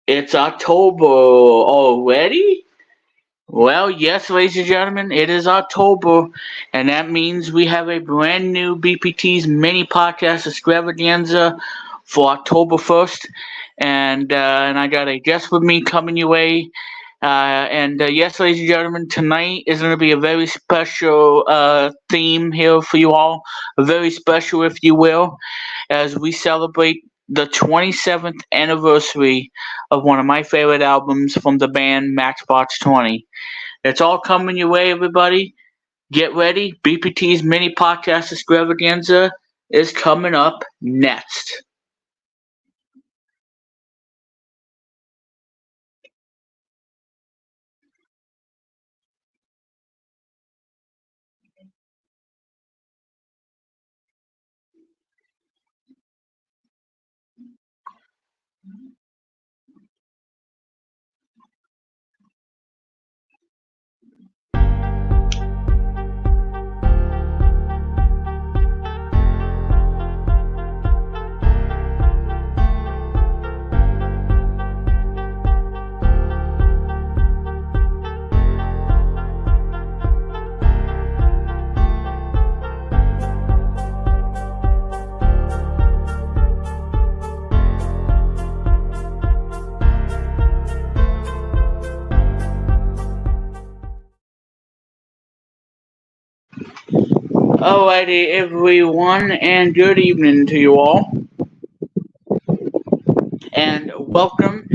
It's October already? Well, yes, ladies and gentlemen, it is October, and that means we have a brand new BPT's mini podcast extravaganza for October 1st. And I got a guest with me coming your way. And yes, ladies and gentlemen, tonight is going to be a very special theme here for you all. Very special, if you will, as we celebrate the 27th anniversary of one of my favorite albums from the band Matchbox 20. It's all coming your way, everybody. Get ready. BPT's mini podcast extravaganza is coming up next. Alrighty, everyone, and good evening to you all. And welcome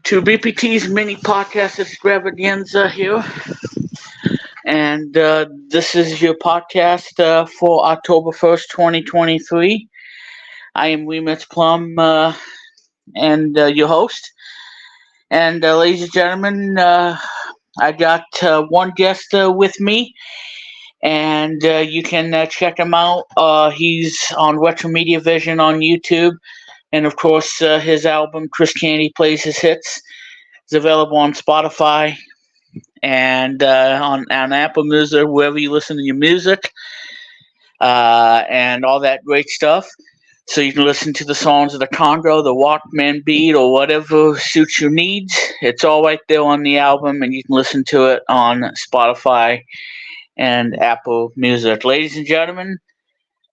to BPT's mini podcast extravaganza here. And this is your podcast for October 1st, 2023. I am Remix Plum and your host. And ladies and gentlemen, I got one guest with me. And you can check him out. He's on Retro Media Vision on YouTube. And of course, his album, Chris Candy Plays His Hits, is available on Spotify and on Apple Music, wherever you listen to your music, and all that great stuff. So you can listen to the songs of the Congo, the Walkman beat, or whatever suits your needs. It's all right there on the album, and you can listen to it on Spotify and Apple Music. Ladies and gentlemen,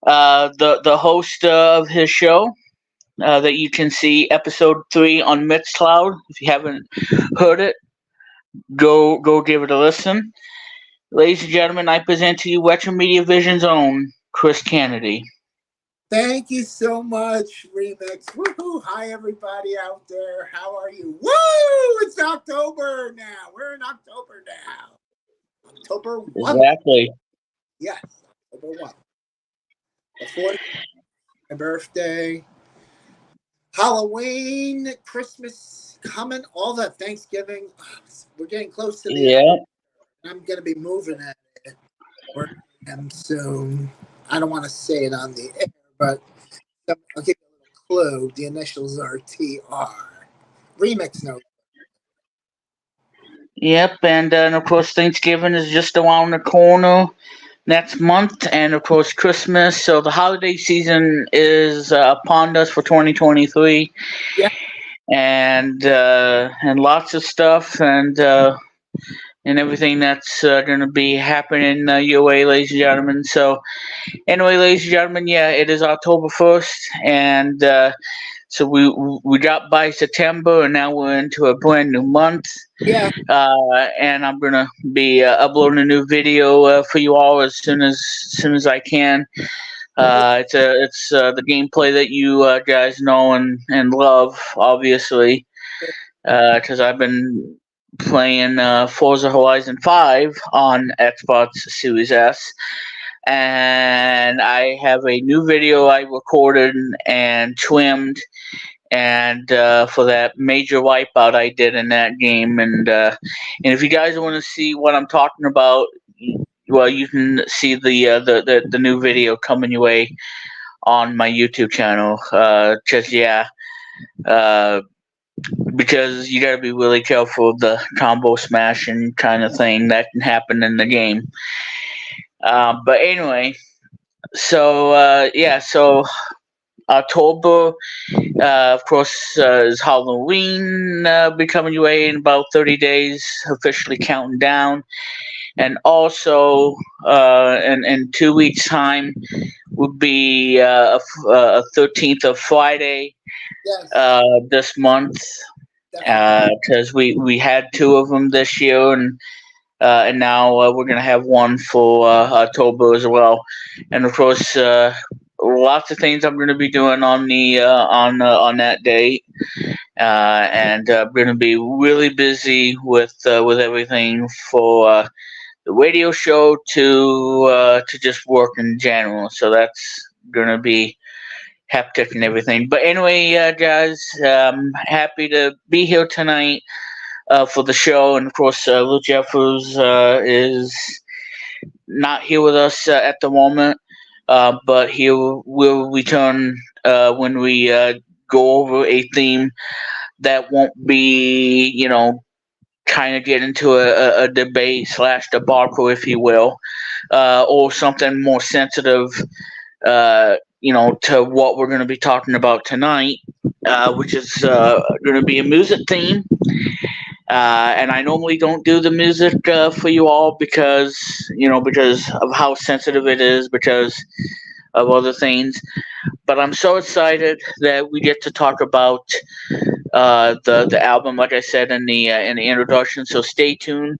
the host of his show that you can see episode 3 on Mixcloud. If you haven't heard it, go give it a listen. Ladies and gentlemen, I present to you Retro Media Vision's own Chris Kennedy. Thank you so much, Remix. Woohoo! Hi, everybody out there. How are you? Woo! It's October now. We're in October now. October 1. Exactly. Yes, October 1. Before my birthday, Halloween, Christmas coming, all that, Thanksgiving. We're getting close to the end. I'm going to be moving at it soon. I don't want to say it on the air, but I'll give you a little clue. The initials are TR. Remix knows. Yep, and of course Thanksgiving is just around the corner next month, and of course Christmas. So the holiday season is upon us for 2023. Yeah, and lots of stuff and everything that's going to be happening your way, ladies and gentlemen. So anyway, ladies and gentlemen, yeah, it is October 1st, and so we got by September, and now we're into a brand new month. Yeah. And I'm gonna be uploading a new video for you all as soon as I can. It's the gameplay that you guys know and love, obviously, because I've been playing Forza Horizon 5 on Xbox Series S. And I have a new video I recorded and trimmed, and for that major wipeout I did in that game. And if you guys want to see what I'm talking about, well, you can see the new video coming your way on my YouTube channel. because you got to be really careful of the combo smashing kind of thing that can happen in the game. But anyway, so October, of course, is Halloween becoming your way in about 30 days, officially counting down. And also, in 2 weeks' time, would be a 13th of Friday Yes, this month, definitely. because we had two of them this year, and now we're gonna have one for October as well, and of course, lots of things I'm gonna be doing on that day, and I'm gonna be really busy with everything for the radio show to just work in general. So that's gonna be hectic and everything. But anyway, guys, happy to be here tonight for the show, and of course, Luke Jeffers is not here with us at the moment, but he will return when we go over a theme that won't be, kind of get into a debate slash debacle, if you will, or something more sensitive, to what we're going to be talking about tonight, which is going to be a music theme. And I normally don't do the music for you all because of how sensitive it is, because of other things. But I'm so excited that we get to talk about the album, like I said in the introduction. So stay tuned.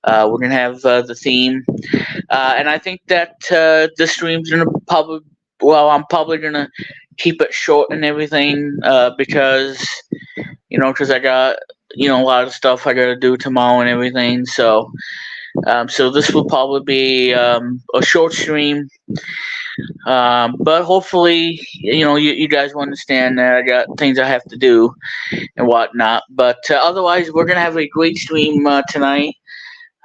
We're gonna have the theme, and I think that this stream's gonna probably. Well, I'm probably gonna keep it short and everything because I got a lot of stuff I gotta do tomorrow and everything. So this will probably be a short stream, but hopefully you guys will understand that I got things I have to do and whatnot. But otherwise, we're gonna have a great stream tonight.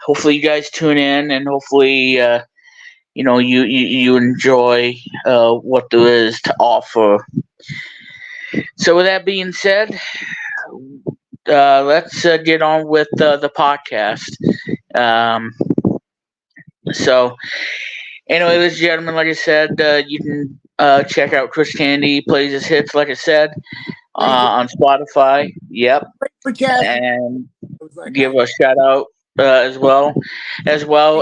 Hopefully, you guys tune in, and hopefully, you enjoy what there is to offer. So, with that being said, let's get on with the podcast. Um, so, anyway, ladies and gentlemen, like I said, you can check out Chris Candy Plays His Hits, like I said, Thank you. on Spotify. Yep. Great for Jasmine. And It was like give a shout out as well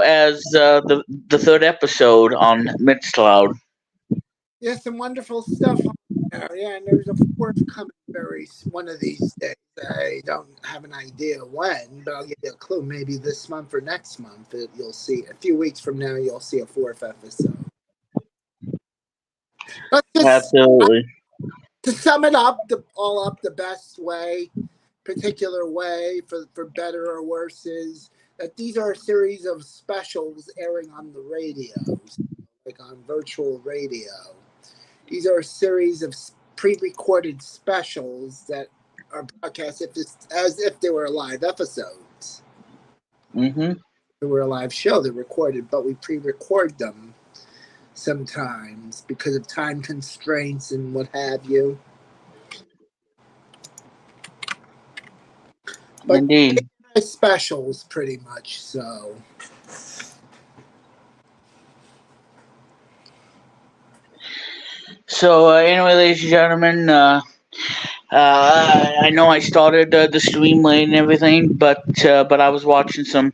as the third episode on Mixcloud. yeah, some wonderful stuff on there. Yeah, and there's a fourth coming one of these days. I don't have an idea when, but I'll give you a clue. Maybe this month or next month, you'll see. A few weeks from now, you'll see a fourth episode. But Absolutely. to sum it up, all up the best way, particular way for better or worse is that these are a series of specials airing on the radio, like on virtual radio. These are a series of pre-recorded specials that are broadcast as if they were live episodes. Mm-hmm. They were a live show. They're recorded, but we pre-record them sometimes because of time constraints and what have you. But Indeed. specials, pretty much so. So anyway, ladies and gentlemen, I know I started the stream late and everything, but I was watching some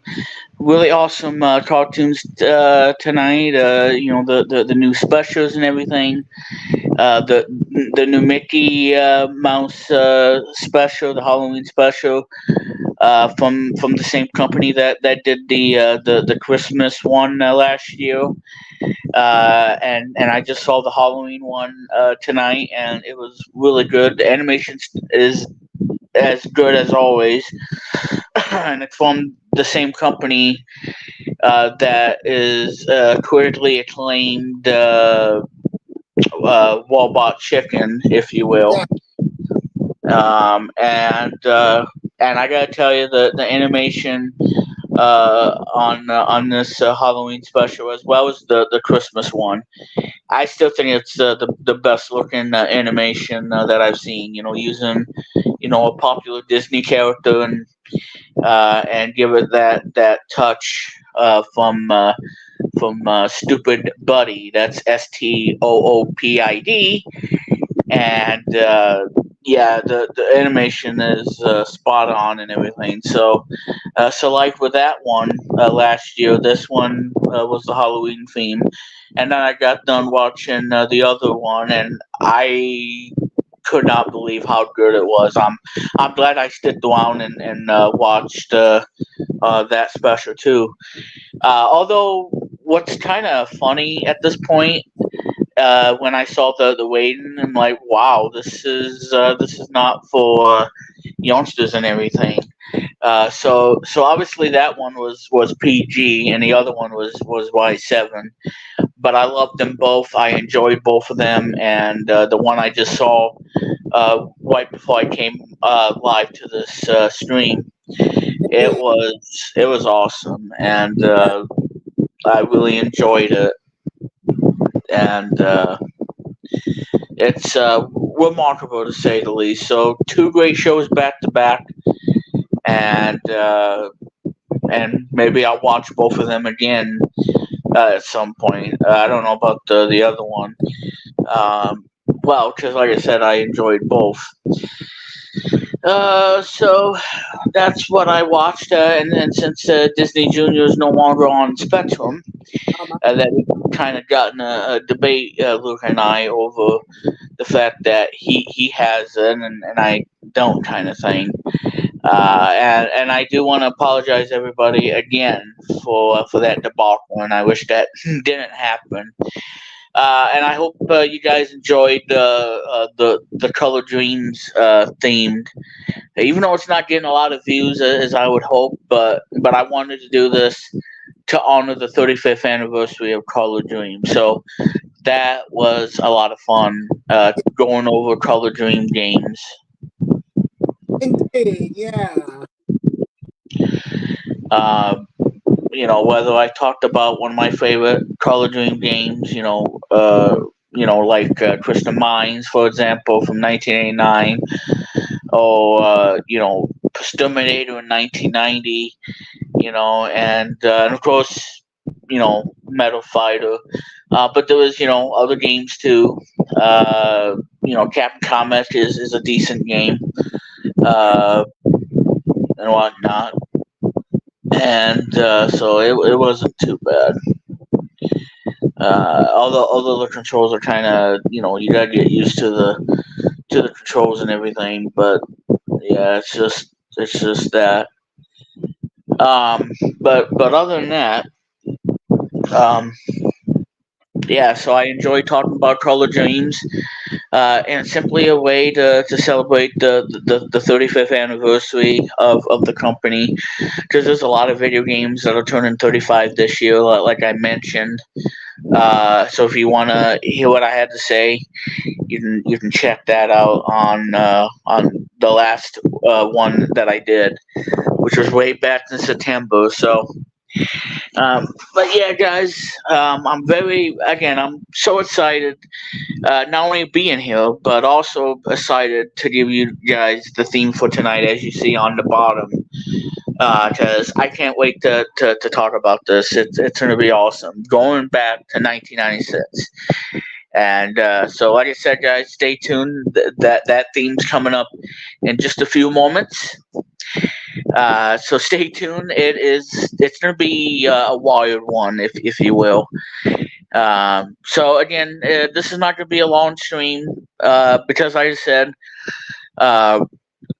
really awesome cartoons tonight. The new specials and everything. The new Mickey Mouse special, the Halloween special, from the same company that did the Christmas one last year. And I just saw the Halloween one tonight, and it was really good. The animation is as good as always, and it's from the same company that is critically acclaimed Wallbot Chicken, if you will. Yeah. And I gotta tell you, the animation on this Halloween special, as well as the Christmas one, I still think it's the best looking animation that I've seen. Using a popular Disney character and give it that touch from Stupid Buddy. That's Stoopid, and yeah, the animation is spot on and everything. So like with that one last year, this one was the Halloween theme, and then I got done watching the other one, and I could not believe how good it was. I'm glad I sticked around and watched that special too. Although what's kind of funny at this point, when I saw the rating, I'm like, wow, this is not for youngsters and everything. So obviously that one was PG, and the other one was Y7. But I loved them both. I enjoyed both of them, and the one I just saw right before I came live to this stream, it was awesome, and I really enjoyed it, and it's remarkable to say the least. So two great shows back to back, and maybe I'll watch both of them again at some point. I don't know about the other one. Well, because like I said, I enjoyed both. So that's what I watched, and then since Disney Junior is no longer on Spectrum, that we kind of got in a debate, Luke and I, over the fact that he has it and I don't, kind of thing. And I do want to apologize everybody again for that debacle, and I wish that didn't happen. And I hope you guys enjoyed the Color Dreams themed, even though it's not getting a lot of views as I would hope. But I wanted to do this to honor the 35th anniversary of Color Dreams. So that was a lot of fun going over Color Dream games. Indeed, yeah. Whether I talked about one of my favorite Color Dream games, like Crystal Mines, for example, from 1989, or Exterminator in 1990, and of course, Metal Fighter. But there was, other games too. Captain Comet is a decent game, and whatnot. And so it wasn't too bad. Although the controls are kind of, you gotta get used to the controls and everything. But yeah, it's just that. But other than that, um, yeah. So I enjoy talking about Color Dreams, and simply a way to celebrate the 35th anniversary of the company, because there's a lot of video games that are turning 35 this year, like I mentioned. So if you want to hear what I had to say, you can check that out on the last one that I did, which was way back in September. So, but yeah, guys, I'm so excited, not only being here, but also excited to give you guys the theme for tonight, as you see on the bottom. Because I can't wait to talk about this. It's going to be awesome. Going back to 1996. And so, like I said, guys, stay tuned. That theme's coming up in just a few moments. So stay tuned. It's going to be a wired one, if you will. So again, this is not going to be a long stream because, like I said,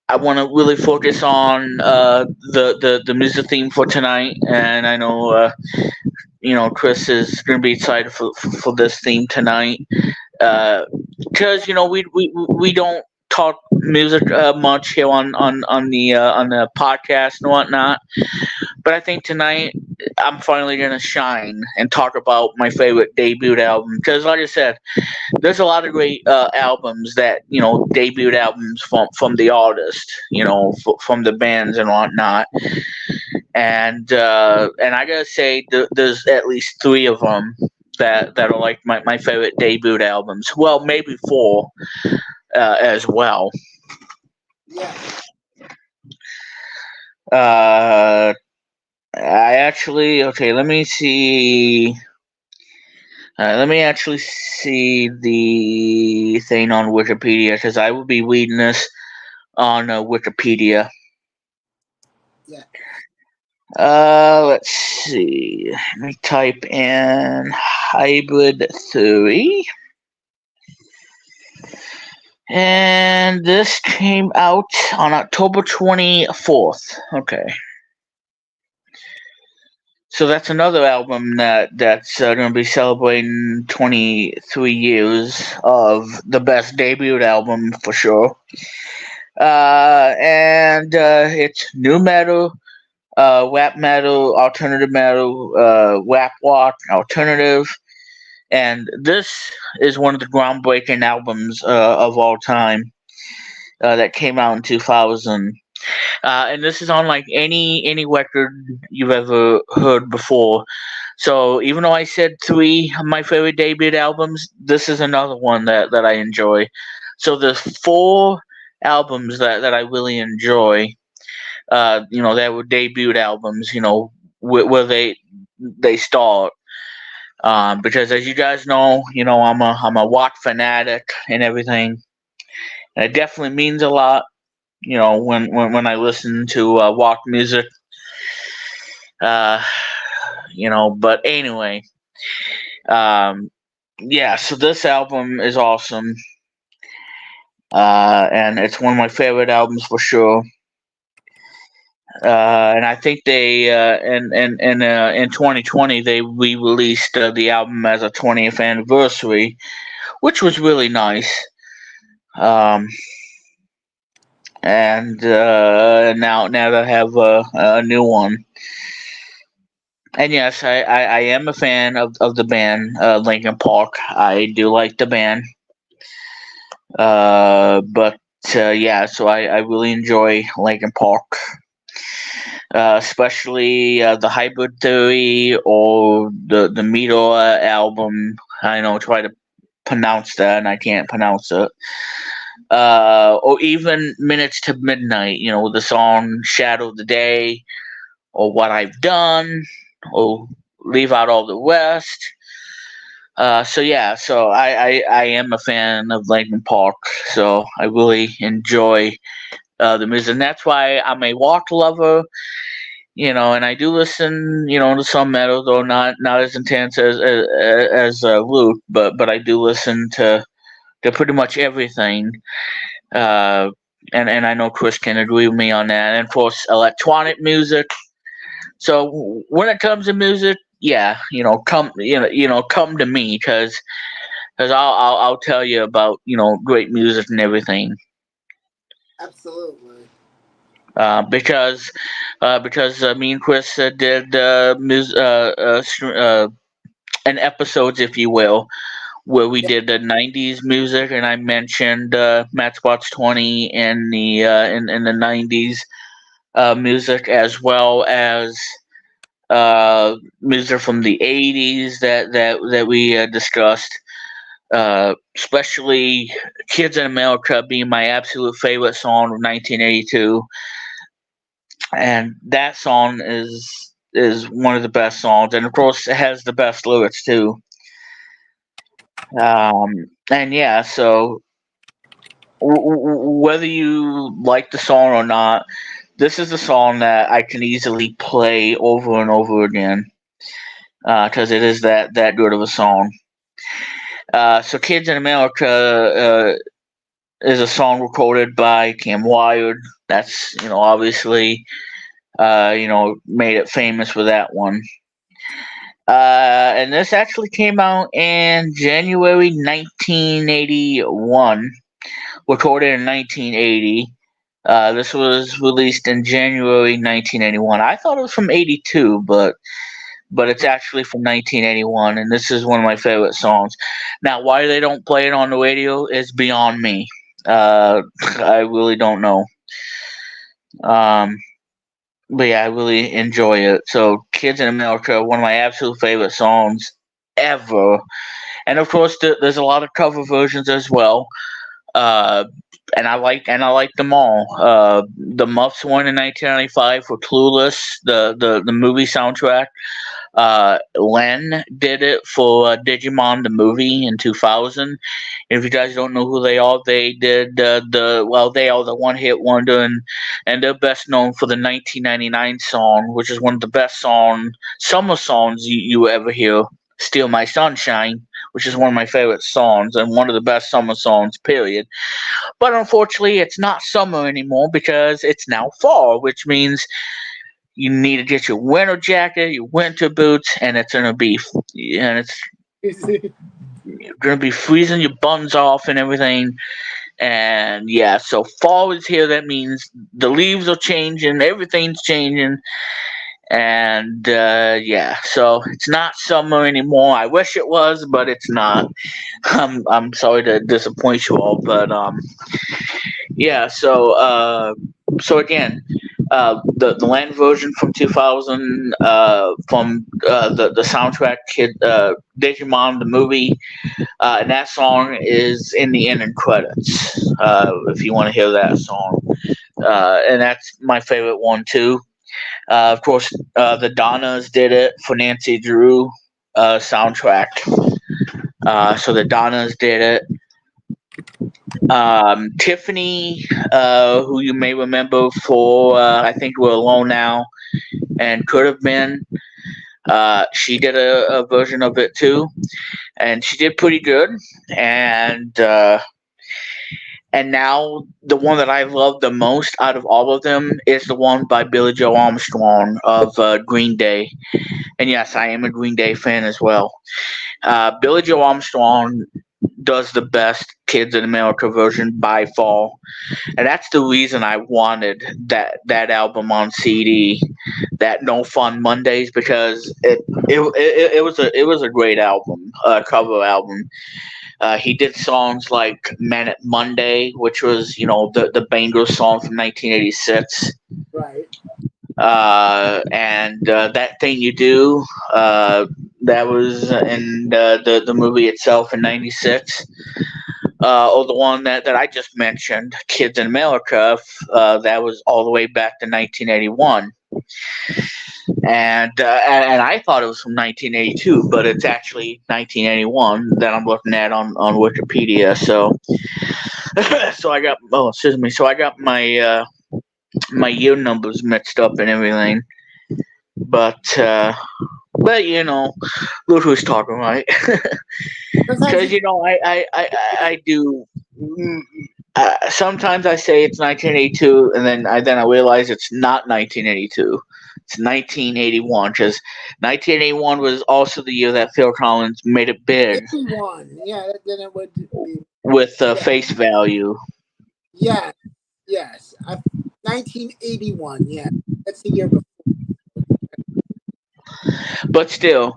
I want to really focus on the music theme for tonight, and I know Chris is going to be excited for this theme tonight, because we don't talk music much here on the podcast and whatnot. But I think tonight I'm finally gonna shine and talk about my favorite debut album, because, like I said, there's a lot of great albums that debut albums from the artist, from the bands and whatnot. And I gotta say, there's at least 3 of them that are like my favorite debut albums. Well, maybe 4 as well. Yeah. I actually okay. Let me see. Let me actually see the thing on Wikipedia because I will be reading this on Wikipedia. Yeah. Let's see. Let me type in hybrid theory. And this came out on October 24th. Okay. So that's another album that's going to be celebrating 23 years of the best debut album for sure. And it's new metal, rap metal, alternative metal, rap rock, alternative. And this is one of the groundbreaking albums of all time that came out in 2000. And this is on like any record you've ever heard before. So even though I said three of my favorite debut albums, this is another one that I enjoy. So there's four albums that I really enjoy. That were debut albums. Where they start. Because as you guys know, I'm a rock fanatic and everything. And it definitely means a lot. When I listen to rock music. Uh, but anyway, um, yeah. So this album is awesome, and it's one of my favorite albums for sure. And I think they in 2020 they re-released the album as a 20th anniversary, which was really nice. Um, and now that I have a new one. And yes, I am a fan of the band Linkin Park. I do like the band. But yeah, so I really enjoy Linkin Park. Especially the Hybrid Theory or the Meteor album. I know try to pronounce that and I can't pronounce it. Or even Minutes to Midnight, the song Shadow of the Day, or What I've Done, or Leave Out All the Rest. So yeah, so I am a fan of Linkin Park, so I really enjoy the music, and that's why I'm a rock lover. And I do listen, to some metal, though not as intense as Luke, but I do listen to pretty much everything. Uh, and I know Chris can agree with me on that. And of course, electronic music. So when it comes to music, yeah, come to me because I'll tell you about great music and everything. Absolutely. Because me and Chris did an episodes, if you will, where we Yeah. did the '90s music, and I mentioned Matchbox 20 and in the '90s music, as well as music from the '80s that we discussed. Especially "Kids in America" being my absolute favorite song of 1982, and that song is one of the best songs, and of course it has the best lyrics too. And yeah, so whether you like the song or not, this is a song that I can easily play over and over again because it is that good of a song. So "Kids in America" is a song recorded by Cam Wired. That's obviously made it famous with that one. And this actually came out in January 1981, recorded in 1980. This was released in January 1981. I thought it was from 82, but it's actually from 1981, and this is one of my favorite songs. Now, why they don't play it on the radio is beyond me. I really don't know. But yeah, I really enjoy it. So, "Kids in America," one of my absolute favorite songs ever. And of course, there's a lot of cover versions as well. Uh, and I like them all. The Muffs one in 1995 for Clueless, the movie soundtrack. Len did it for Digimon the movie in 2000. If you guys don't know who they are, they did they are the one hit wonder, and they're best known for the 1999 song, which is one of the best summer songs you ever hear. Steal My Sunshine, which is one of my favorite songs and one of the best summer songs, period. But unfortunately, it's not summer anymore because it's now fall, which means you need to get your winter jacket, your winter boots, and it's gonna be freezing your buns off and everything. And yeah, so fall is here. That means the leaves are changing, everything's changing, and yeah, so it's not summer anymore. I wish it was, but it's not. I'm sorry to disappoint you all, but yeah. So again, the land version from 2000 from the soundtrack kid Digimon the movie, and that song is in the ending credits. If you want to hear that song, and that's my favorite one too. Of course, the Donnas did it for Nancy Drew soundtrack. So the Donnas did it. Tiffany, who you may remember for I think We're Alone Now and Could Have Been, she did a version of it too, and she did pretty good. And now the one that I love the most out of all of them is the one by Billy Joe Armstrong of Green Day. And yes, I am a Green Day fan as well. Billy Joe Armstrong does the best Kids in America version by far, and that's the reason I wanted that album on CD, that No Fun Mondays, because it was a great album, cover album. He did songs like Manic Monday, which was the banger song from 1986. Right. And That Thing You Do, that was in the movie itself in '96. Or the one that I just mentioned, Kids in America, that was all the way back to 1981. And I thought it was from 1982, but it's actually 1981 that I'm looking at on Wikipedia. So, so I got my year numbers mixed up and everything. But look who's talking, right? Because I do. Sometimes I say it's 1982, and then I realize it's not 1982. It's 1981, because 1981 was also the year that Phil Collins made it big. 81, yeah. Then it would be with Face Value. Yeah, yes. 1981, yeah. That's the year before. But still,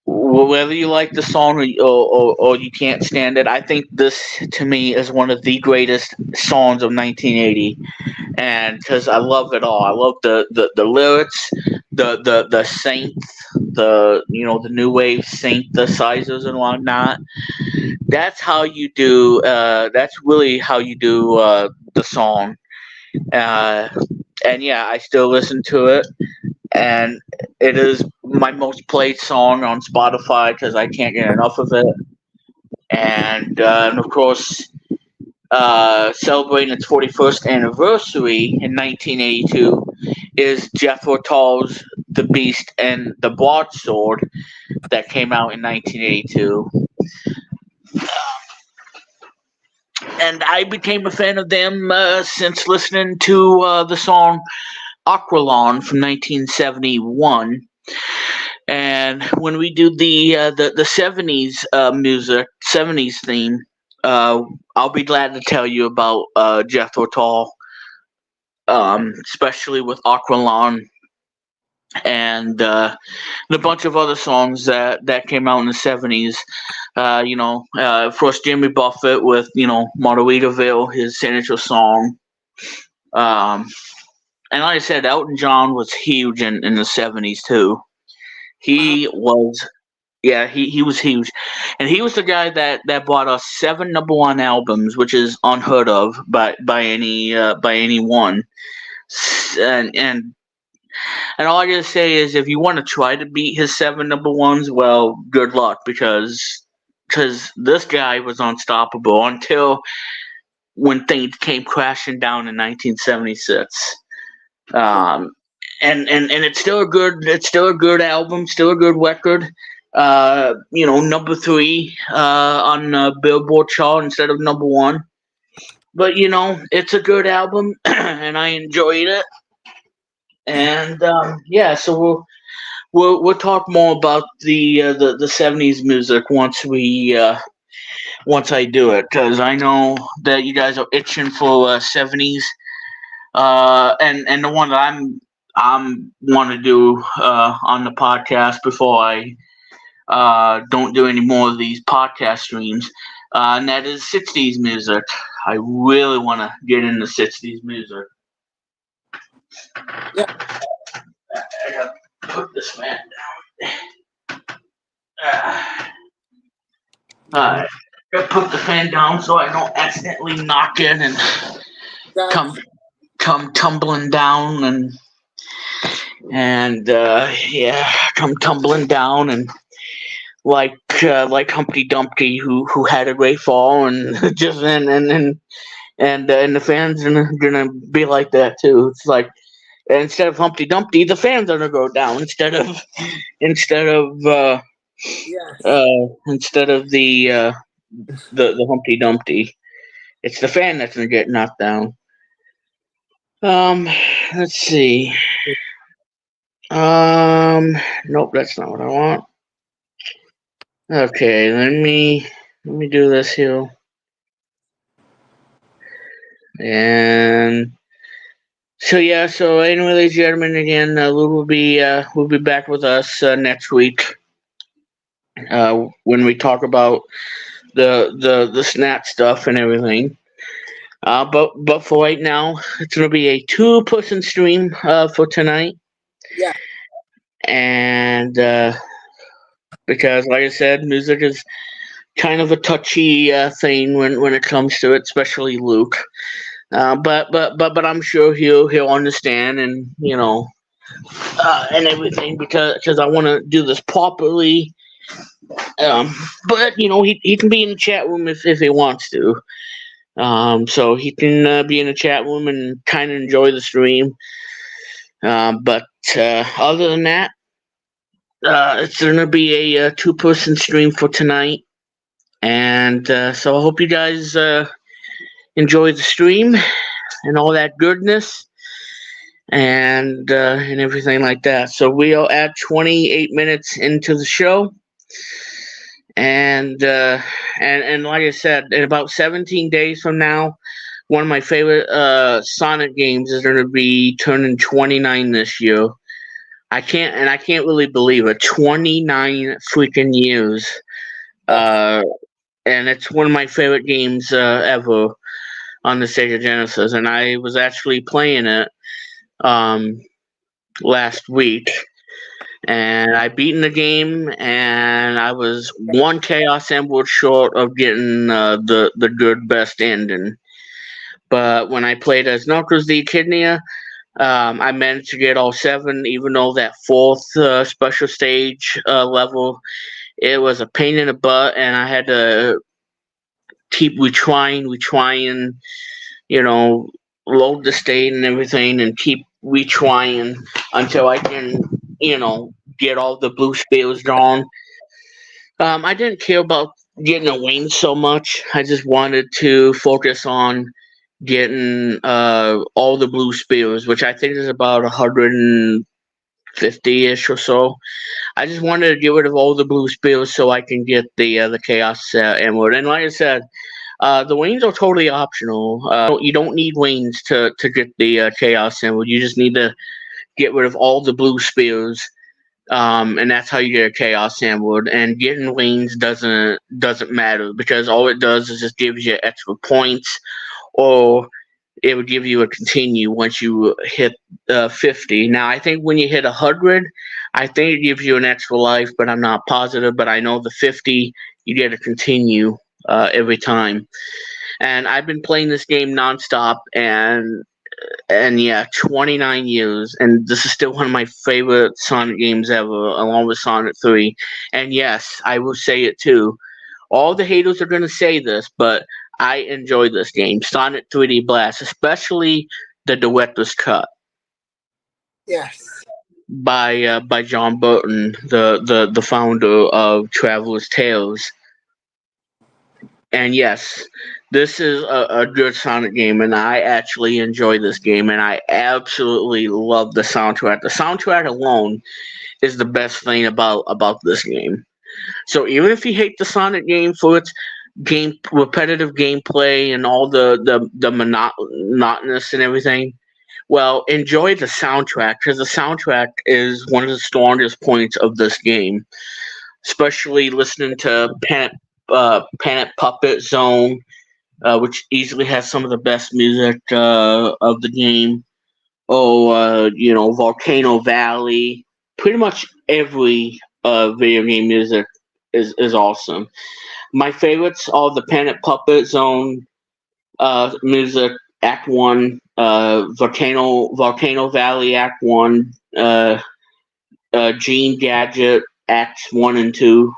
whether you like the song or you can't stand it, I think this to me is one of the greatest songs of 1980, and because I love it all. I love the lyrics, the synth, the new wave synthesizers and whatnot. That's how you do. That's really how you do the song. And yeah, I still listen to it, and it is my most played song on Spotify because I can't get enough of it. And of course, celebrating its 41st anniversary in 1982 is Jethro Tull's "The Beast and the Broadsword" that came out in 1982. And I became a fan of them since listening to the song Aqualon from 1971. And when we do the 70s music, 70s theme, I'll be glad to tell you about Jethro Tull, especially with Aqualon and a bunch of other songs that came out in the 70s. Of course, Jimmy Buffett with Margaritaville, his signature song. And like I said, Elton John was huge in the 70s too. He was Yeah, he was huge, and he was the guy that brought us 7 #1 albums, which is unheard of by anyone. And all I gotta say is, if you want to try to beat his 7 #1s, well, good luck, because this guy was unstoppable until when things came crashing down in 1976. Um, and it's still a good album, still a good record. #3 on Billboard chart instead of #1. But it's a good album, and I enjoyed it. And yeah, so we'll talk more about the '70s music once I do it, because I know that you guys are itching for '70s. And the one that I'm want to do on the podcast before I don't do any more of these podcast streams, and that is '60s music. I really want to get into '60s music. Yeah. I gotta put this fan down. Alright. Gotta put the fan down so I don't accidentally knock it and come tumbling down and come tumbling down and like Humpty Dumpty who had a great fall, and just and the fans gonna be like that too. It's like, instead of Humpty Dumpty, the fans are gonna go down instead of the Humpty Dumpty. It's the fan that's gonna get knocked down. Let's see. Nope, that's not what I want. Okay, let me do this here. And so anyway, ladies and gentlemen, again, Lou will be back with us next week when we talk about the snap stuff and everything. But for right now, it's gonna be a 2-person stream for tonight. Yeah. And because, like I said, music is kind of a touchy thing when it comes to it, especially Luke. But I'm sure he'll understand, and and everything, because I want to do this properly. But he can be in the chat room if he wants to. So he can be in the chat room and kind of enjoy the stream. But other than that, it's gonna be a 2-person stream for tonight, and so I hope you guys enjoy the stream and all that goodness and everything like that. So we are at 28 minutes into the show, and like I said, in about 17 days from now, one of my favorite Sonic games is going to be turning 29 this year. I can't really believe it. 29 freaking years. And it's one of my favorite games ever on the Sega Genesis, and I was actually playing it last week, and I beaten the game, and I was one Chaos Emerald short of getting the good best ending. But when I played as Knuckles the Echidna, I managed to get all 7, even though that 4th special stage level, it was a pain in the butt, and I had to keep retrying, load the state and everything, and keep retrying until I can, get all the blue spheres drawn. I didn't care about getting a wing so much. I just wanted to focus on getting all the blue spheres, which I think is about 150-ish or so. I just wanted to get rid of all the blue spheres so I can get the Chaos Emerald. And like I said, the wings are totally optional. You don't need wings to get the Chaos Emerald. You just need to get rid of all the blue spheres, and that's how you get a Chaos Emerald. And getting wings doesn't matter, because all it does is just gives you extra points, or it would give you a continue once you hit 50. Now, I think when you hit 100, I think it gives you an extra life, but I'm not positive. But I know the 50 you get to continue every time. And I've been playing this game nonstop, and yeah, 29 years, and this is still one of my favorite Sonic games ever, along with Sonic 3. And yes, I will say it too. All the haters are going to say this, but I enjoy this game, Sonic 3D Blast, especially the director's cut Yes. by John Burton, the founder of Traveler's Tales. And yes, this is a good Sonic game, and I actually enjoy this game, and I absolutely love the soundtrack. The soundtrack alone is the best thing about this game. So even if you hate the Sonic game for its repetitive gameplay and all the monotonous and everything, well, enjoy the soundtrack because the soundtrack is one of the strongest points of this game. Especially listening to Panic Puppet Zone, which easily has some of the best music of the game. Oh, Volcano Valley. Pretty much every video game music is awesome. My favorites are the Panic Puppet Zone music, Act One, Volcano Valley Act One, Gene Gadget Acts One and Two,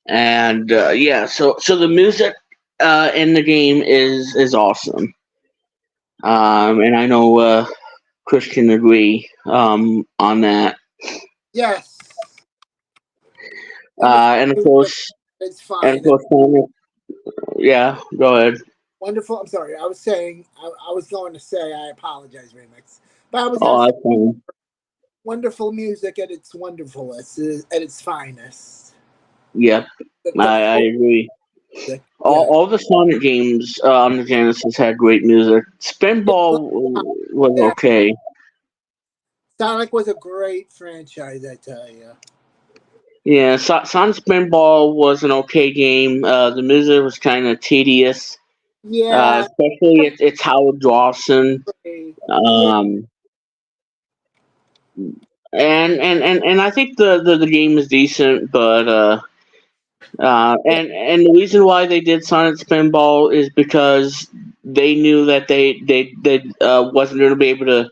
and yeah, so the music in the game is awesome, and I know Chris can agree on that. Yes. Wonderful And of music. course, It's and of fine. course, yeah, go ahead. Wonderful. I'm sorry. I was saying. I was going to say. I apologize, remix. But I was going to Oh, say that's fine. wonderful music at its wonderfulest, at its finest. Yep, The I whole agree. music. All, Yeah. all the Sonic games on the Genesis had great music. Yeah. Spinball was Yeah. okay. Sonic was a great franchise, I tell you. Yeah, Sonic Spinball was an okay game. The music was kind of tedious, Yeah. especially it's Howard Dawson. Yeah. Um, and I think the game is decent, but and the reason why they did Sonic Spinball is because they knew that they wasn't going to be able to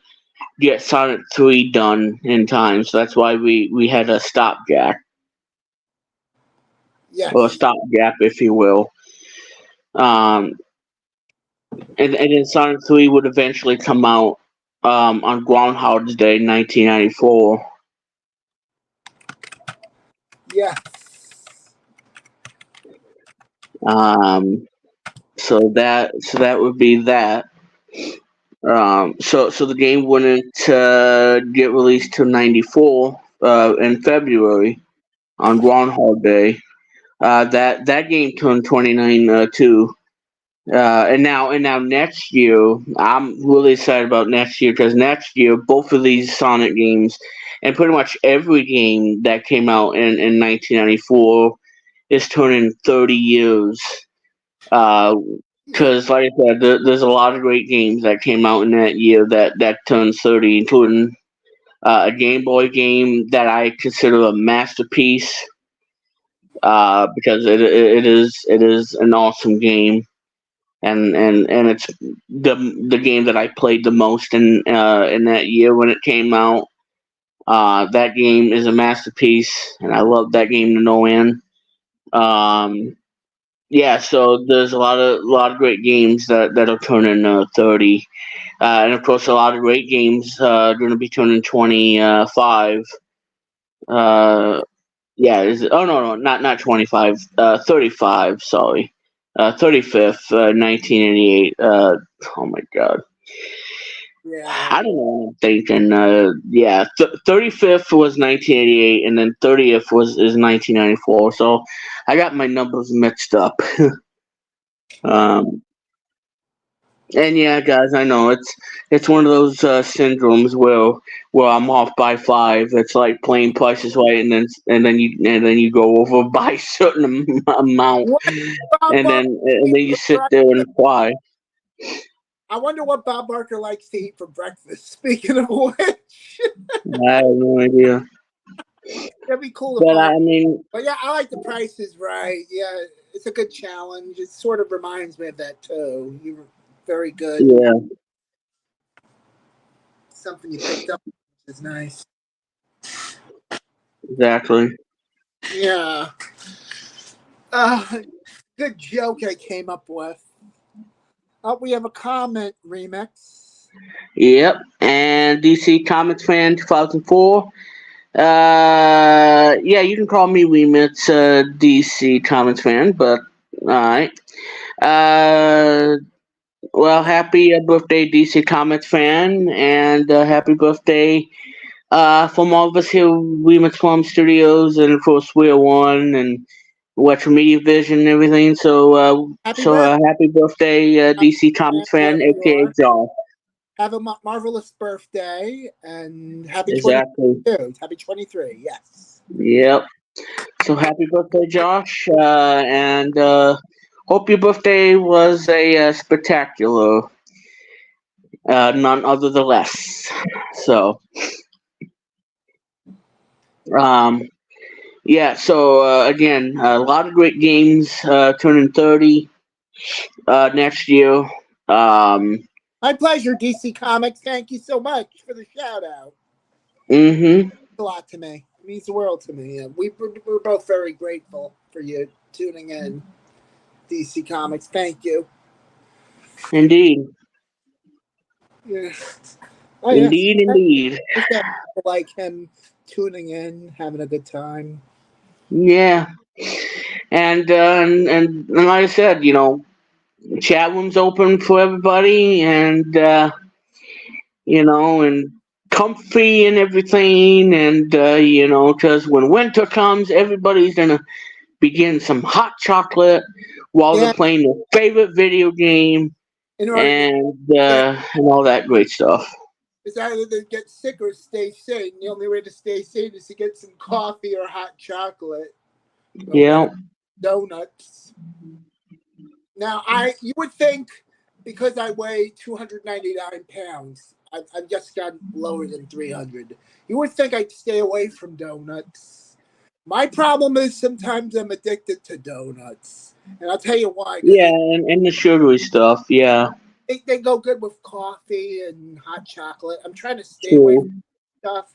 get Sonic 3 done in time, so that's why we had a stopgap or a Yes. stopgap, if you will. Um, and then Sonic 3 would eventually come out on Groundhog's Day, 1994. Yes. Um, so that would be that. So the game wouldn't get released till '94 in February on Groundhog Day. That game turned 29 too. And now next year, I'm really excited about next year because next year both of these Sonic games and pretty much every game that came out in 1994 is turning 30 years. Yeah. Because like I said, there's a lot of great games that came out in that year that turned 30, including a Game Boy game that I consider a masterpiece because it is an awesome game and it's the game that I played the most in that year when it came out. That game is a masterpiece, and I love that game to no end. Um, yeah, so there's a lot of great games that are turning 30, and of course a lot of great games are going to be turning 25. Uh, yeah, oh no, not 25, 35. Sorry, 35th, 1988. Oh my God. Yeah. I don't know what I'm thinking. Yeah, 35th was 1988, and then 30th is 1994. So I got my numbers mixed up. um, and yeah, guys, I know it's one of those syndromes where I'm off by 5. It's like playing Price is Right, and then you go over by a certain amount, What Bob and Barker then and eat then you for sit there and breakfast? cry. I wonder what Bob Barker likes to eat for breakfast. Speaking of which, I have no idea. It'd be cool to But find. I mean, But yeah, I like the Price is Right. Yeah, it's a good challenge. It sort of reminds me of that too. You were very good. yeah, Something you picked up is nice. exactly. Yeah. Good joke I came up with. We have a comment remix. Yep. And DC Comics fan 2004. Yeah, you can call me Remix DC Comics fan, but alright. Uh, well, happy birthday, DC Comics fan, and happy birthday from all of us here, Remix Plum Studios, and of course, we're one, and Retro Media Vision and everything. So, Happy birthday, happy birthday, DC Comics fan, wherever you aka are. Jaw. Have a marvelous birthday and happy Exactly. 22. Happy 23. Yes. Yep. So happy birthday, Josh, and hope your birthday was a spectacular, none other than less. So, um, yeah. So again, a lot of great games turning 30 next year. Um, My pleasure, DC Comics. Thank you so much for the shout out. mm-hmm. A lot to me. It means the world to me. We're both very grateful for you tuning in, DC Comics. Thank you. Indeed. Yeah. Oh, yes. Indeed. Indeed. Just have people like him tuning in, having a good time. Yeah. And like I said, chat room's open for everybody, and and comfy and everything, and because when winter comes, everybody's gonna begin some hot chocolate while they're Yeah, playing their favorite video game, in order to get, and all that great stuff. it's either to get sick or stay sane. The only way to stay sane is to get some coffee or hot chocolate or Yeah, whatever, donuts. Now, you would think because I weigh 299 pounds, I've just gotten lower than 300. You would think I'd stay away from donuts. My problem is sometimes I'm addicted to donuts. And I'll tell you why, because yeah, and the sugary stuff. Yeah, they go good with coffee and hot chocolate. I'm trying to stay away true. from stuff,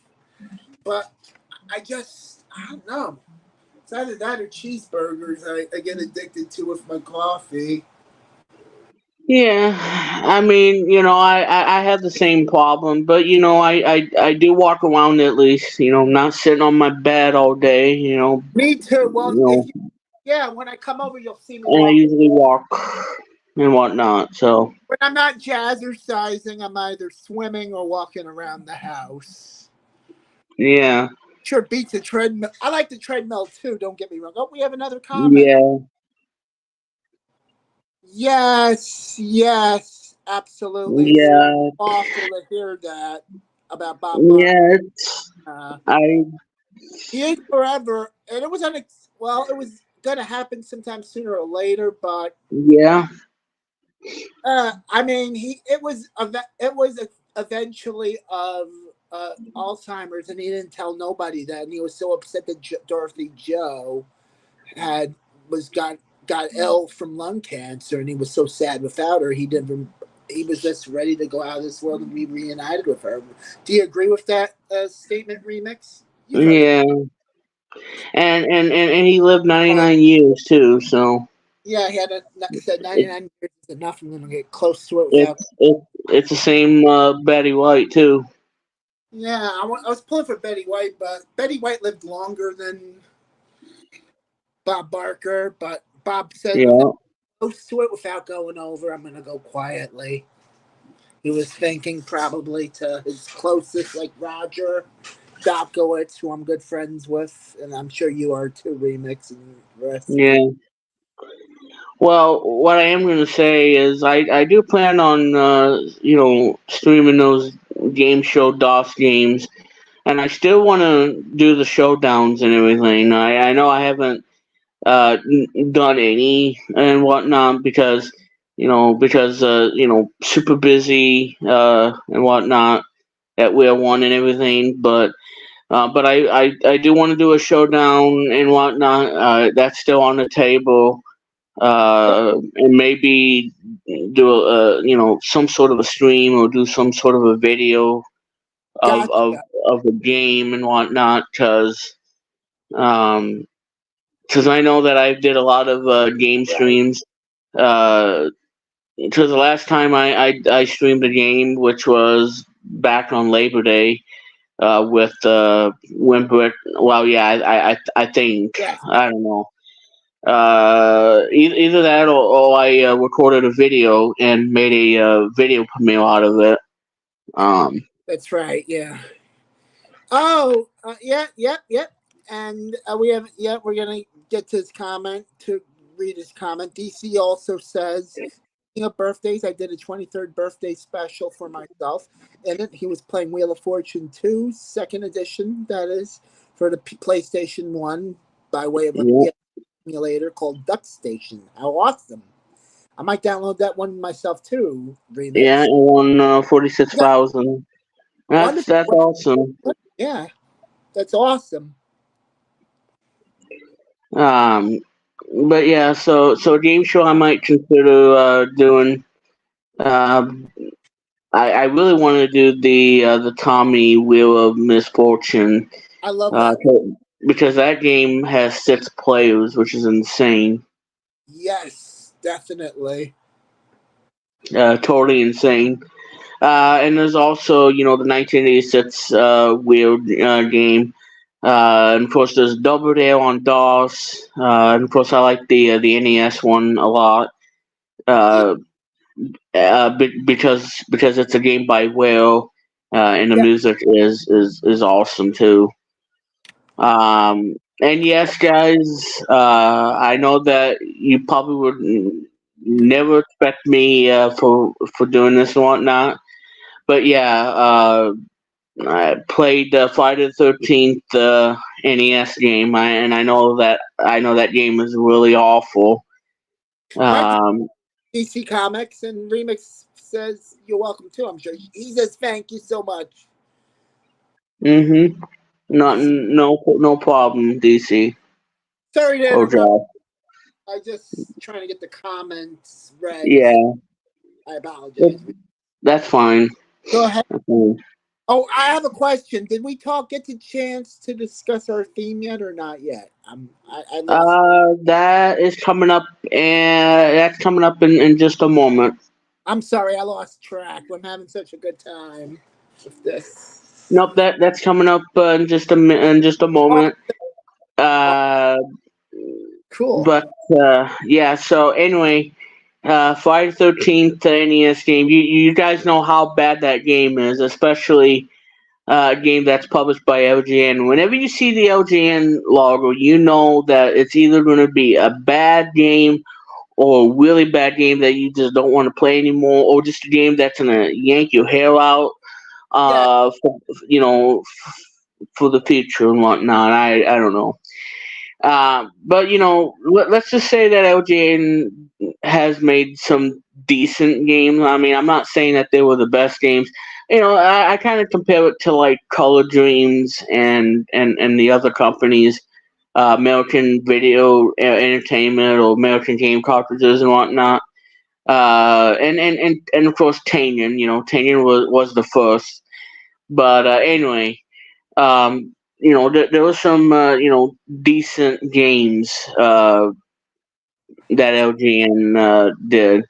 but I don't know. It's either that or cheeseburgers I get addicted to with my coffee. Yeah, I mean, I have the same problem, but I do walk around at least, not sitting on my bed all day, Me too. you Well, know, yeah, when I come over, you'll see me and I walk. usually walk and whatnot. So When I'm not jazzercising, I'm either swimming or walking around the house. yeah, Sure beats a treadmill. I like the treadmill too, don't get me wrong. Oh, we have another comment. yeah, Yes, absolutely. It's yeah, awful to hear that about Bob Barker. yeah. It's, Uh, I he is forever, and it was well, it was gonna happen sometime sooner or later, but yeah, I mean, it was eventually of Alzheimer's, and he didn't tell nobody that, and he was so upset that Dorothy Joe had was got ill from lung cancer, and he was so sad without her. He was just ready to go out of this world and be reunited with her. Do you agree with that statement, Remix? You've heard it. yeah, and he lived Uh, 99 years too. So yeah, he had said it, 99 years is enough. I'm going to get close to it without. it's the same Betty White too. Yeah, I was pulling for Betty White, but Betty White lived longer than Bob Barker. But Bob said, "I'm Yeah, close to it without going over. I'm going to go quietly." He was thinking probably to his closest, like Roger Dobkowitz, who I'm good friends with, and I'm sure you are too, Remix and the rest of you. yeah. Well, what I am going to say is I do plan on streaming those game show DOS games, and I still want to do the showdowns and everything. I know I haven't done any and whatnot because super busy and whatnot at Wheel One and everything, but But I do want to do a showdown and whatnot. That's still on the table. And maybe do some sort of a stream or do some sort of a video of Gotcha. of, of the game and whatnot, um, because I know that I did a lot of game Right. streams. Because the last time I streamed a game, which was back on Labor Day, with Wimbledon. Well, yeah, I think Yes. I don't know. Either that or I recorded a video and made a video premiere out of it. That's right. Yeah. Oh, yeah, yep, yep. And we have, yeah, we're gonna get to his comment to read his comment. DC also says, speaking of birthdays, I did a 23rd birthday special for myself. In it, he was playing Wheel of Fortune 2, second edition, that is, for the PlayStation 1 by way of a Yeah, emulator called Duck Station. How awesome! I might download that one myself too. yeah, Remix. it won 46,000. That's Wonderful. that's awesome. Yeah, that's awesome. Um, but yeah, so game show I might consider doing. Um, I really want to do the Tommy Wheel of Misfortune, I love uh, that. because that game has 6 players, which is insane. Yes, definitely. Totally insane. And there's also, the 1986 Wheel game. And of course, there's Double Dare on DOS. And of course, I like the NES one a lot. Yeah, Uh, because it's a game by Whale, and the yeah, music is awesome too. And yes, guys, I know that you probably would never expect me for doing this and whatnot, but yeah, I played Friday the 13th NES game, and I know that game is really awful. right. Um, DC Comics and Remix says you're welcome too. I'm sure he says thank you so much. mm-hmm. Not DC. no problem, DC Sorry to or interrupt. Josh. I just trying to get the comments read. Yeah, I apologize. that's fine. Go ahead. That's fine. Oh, I have a question. Did we get the chance to discuss our theme yet or not yet? I lost. That is coming up, and that's coming up in just a moment. I'm sorry, I lost track. I'm having such a good time with this. Nope, that's coming up in just a Oh, moment. oh, Uh, cool. but yeah. So anyway, Friday the 13th NES game. You guys know how bad that game is, especially a game that's published by LGN. Whenever you see the LGN logo, you know that it's either going to be a bad game or a really bad game that you just don't want to play anymore, or just a game that's gonna yank your hair out, Yeah, for, for the future and whatnot. I don't know. But let's just say that LGN has made some decent games. I mean, I'm not saying that they were the best games. I kind of compare it to like Color Dreams and the other companies, American Video Entertainment or American Game Cartridges and whatnot. And of course Tanyan. Tanyan was the first. But anyway, there was some decent games that LGN did.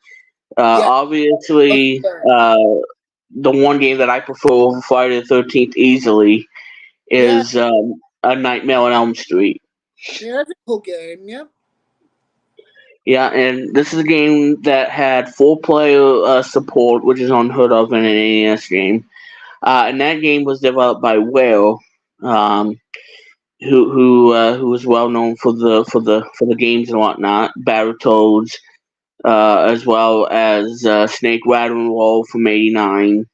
yeah, Obviously, okay. the one game that I prefer over Friday the 13th easily Yeah, is A Nightmare on Elm Street. yeah, that's a cool game. Yep. Yeah, and this is a game that had 4-player support, which is unheard of in an NES game. And that game was developed by Whale, um, who was well known for the games and whatnot, Battletoads, as well as Snake Rattle and Roll from '89.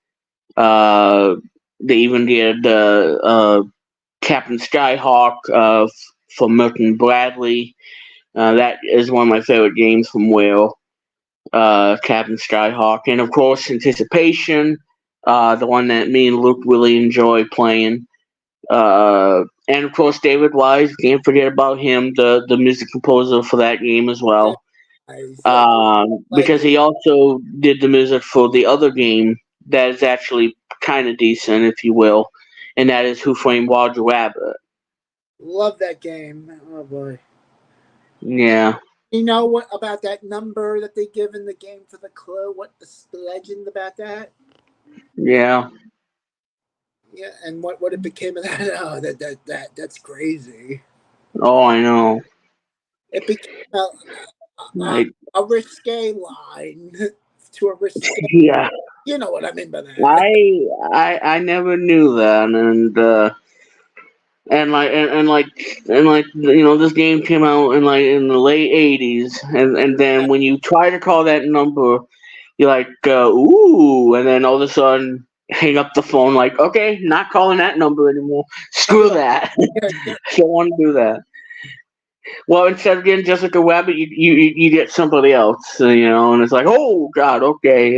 Uh, they even did Captain Skyhawk for Milton Bradley. That is one of my favorite games from Whale, Captain Skyhawk, and of course Anticipation, the one that me and Luke really enjoy playing. And of course, David Wise, can't forget about him, the music composer for that game as Yeah, well. nice. Yeah, Because legend. he also did the music for the other game that is actually kind of decent, if you will, and that is Who Framed Roger Rabbit. Love that game. Oh boy. Yeah, You know what about that number that they give in the game for the clue? What the legend about that? yeah. Yeah, and what it became of that? Oh, that's crazy. Oh, I know. It became a, Like, a risque line to a risque. yeah. You know what I mean by that. I never knew that, and like this game came out in the late '80s, and then when you try to call that number, you're like, ooh, and then all of a sudden hang up the phone, like, okay, not calling that number anymore. I'll be Screw like, that. yeah, Don't want to do that. Well, instead of getting Jessica Rabbit, you get somebody else, and it's like, oh God, okay,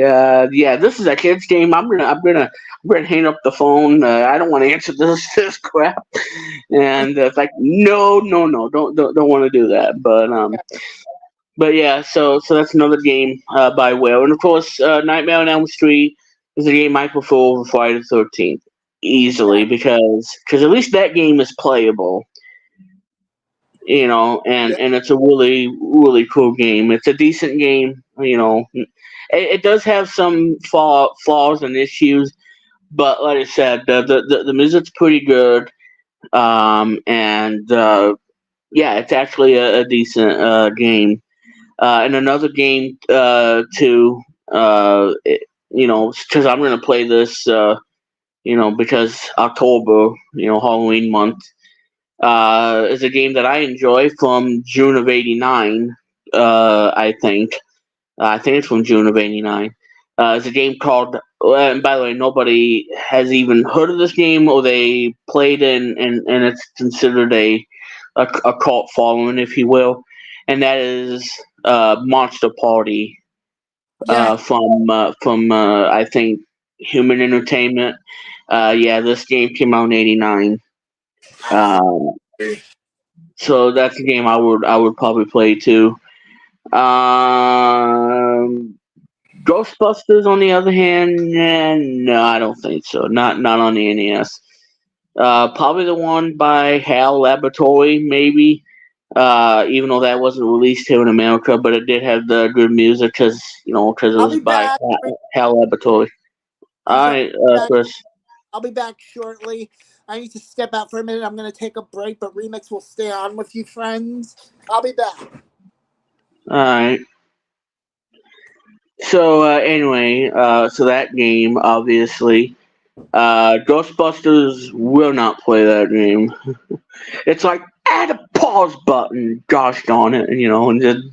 yeah, this is a kids game. I'm gonna hang up the phone. I don't want to answer this crap, and it's like, no, don't want to do that. But yeah, so that's another game by Whale, and of course, Nightmare on Elm Street is a game I prefer over Friday the 13th easily because at least that game is playable, yeah, and it's a really really cool game. It's a decent game. It does have some flaws and issues, but like I said, the music's pretty good. And yeah, it's actually a decent game. And another game too. Because I'm gonna play this. Because October, Halloween month. Is a game that I enjoy from June of '89. I think. I think it's from June of '89. It's a game called. And by the way, nobody has even heard of this game, or they played and it's considered a cult following, if you will, and that is Monster Party yeah. from I think Human Entertainment. Yeah, this game came out in '89. Um, so that's a game I would probably play too. Um, Ghostbusters, on the other hand, no, I don't think so. Not on the NES. Probably the one by HAL Laboratory, maybe. Even though that wasn't released here in America, but it did have the good music because it I'll was be by back. HAL Laboratory. I'm All sorry. right, Back. Chris. I'll be back shortly. I need to step out for a minute. I'm going to take a break, but Remix will stay on with you, friends. I'll be back. All right. So anyway, so that game obviously, Ghostbusters will not play that game. It's like add a pause button, gosh darn it, and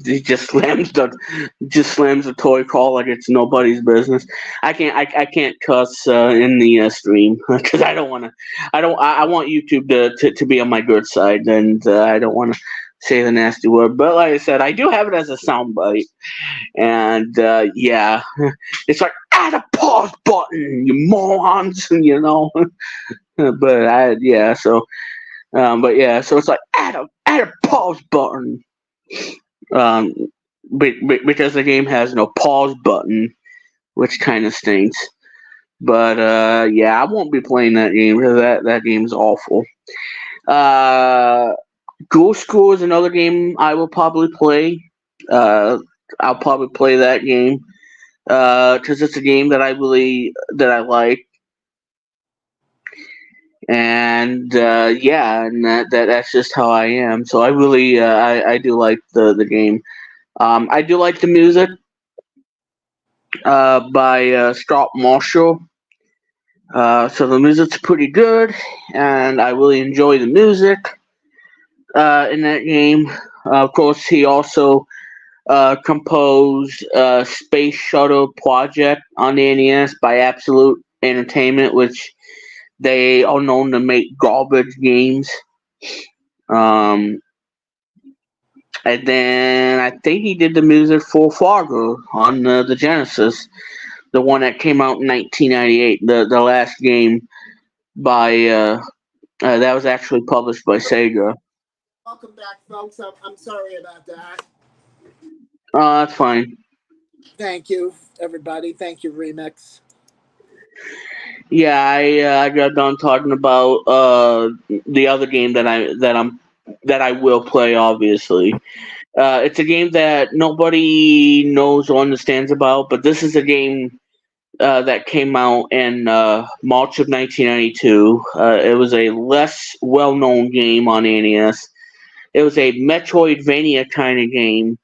he just slams the toy call like it's nobody's business. I can't cuss in the stream because I don't want to. I want YouTube to be on my good side, and I don't want to say the nasty word. But like I said, I do have it as a soundbite, and yeah, it's like add a pause button, you morons, but yeah, so. But yeah, so it's like add a pause button. Um, because the game has no pause button, which kind of stinks. But yeah, I won't be playing that game because that game's awful. Uh, Ghost School is another game I will probably play. Uh, I'll probably play that game because it's a game that I like. And yeah, and that's just how I am. So I really I do like the game. I do like the music by Scott Marshall. So the music's pretty good, and I really enjoy the music in that game. Of course, he also composed Space Shuttle Project on the NES by Absolute Entertainment, which they are known to make garbage games. Um, and then I think he did the music for Fargo on the Genesis, the one that came out in 1998, the last game by That was actually published by Sega. Welcome back, folks. I'm sorry about that. That's fine. Thank you, everybody. Thank you, Remix. Yeah, I got done talking about the other game that I will play. Obviously, it's a game that nobody knows or understands about, but this is a game that came out in March of 1992. It was a less well-known game on NES. It was a Metroidvania kind of game,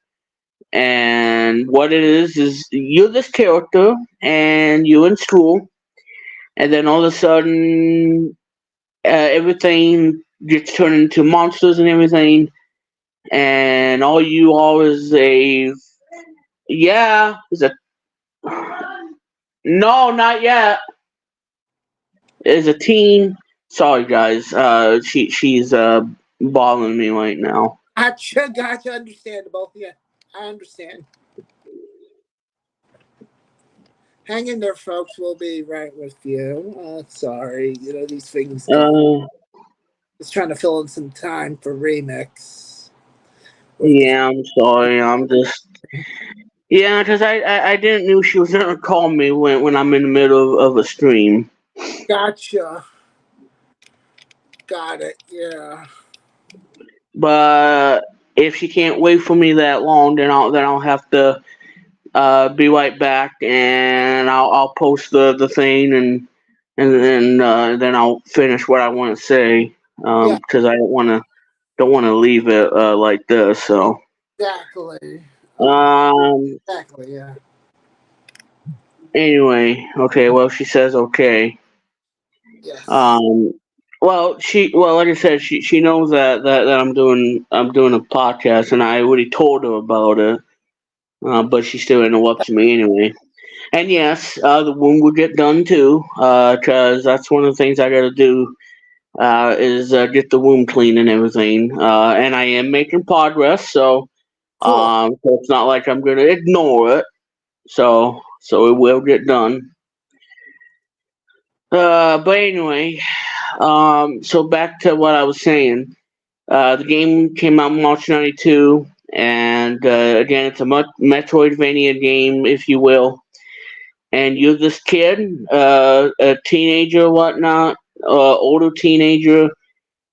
and what it is you're this character, and you're in school, and then all of a sudden, everything gets turned into monsters and everything, and all you are is a yeah, is a no, not yet. Is a teen. Sorry, guys. She's bothering me right now. Gotcha. Understandable. Yeah, I understand. Hang in there, folks. We'll be right with you. Sorry, these things go. Uh, Just trying to fill in some time for Remix. yeah, I'm sorry. I'm just yeah, because I didn't know she was gonna call me when I'm in the middle of a stream. Gotcha. Got it. Yeah. But if she can't wait for me that long, then I'll have to be right back, and I'll post the thing, and then I'll finish what I want to say, Yeah. because I don't want to leave it like this. So Exactly. um Exactly. Yeah. anyway, okay. Well, she says okay. Yes. Um. Well, like I said, she knows that I'm doing a podcast, and I already told her about it. But she still interrupts me anyway. And yes, the womb will get done too, because that's one of the things I got to do, is get the womb clean and everything. And I am making progress, Cool. so it's not like I'm gonna ignore it. So it will get done. But anyway, so back to what I was saying. The game came out in March '92, and again, it's a Metroidvania game, if you will. And you're this kid, a teenager, whatnot, older teenager,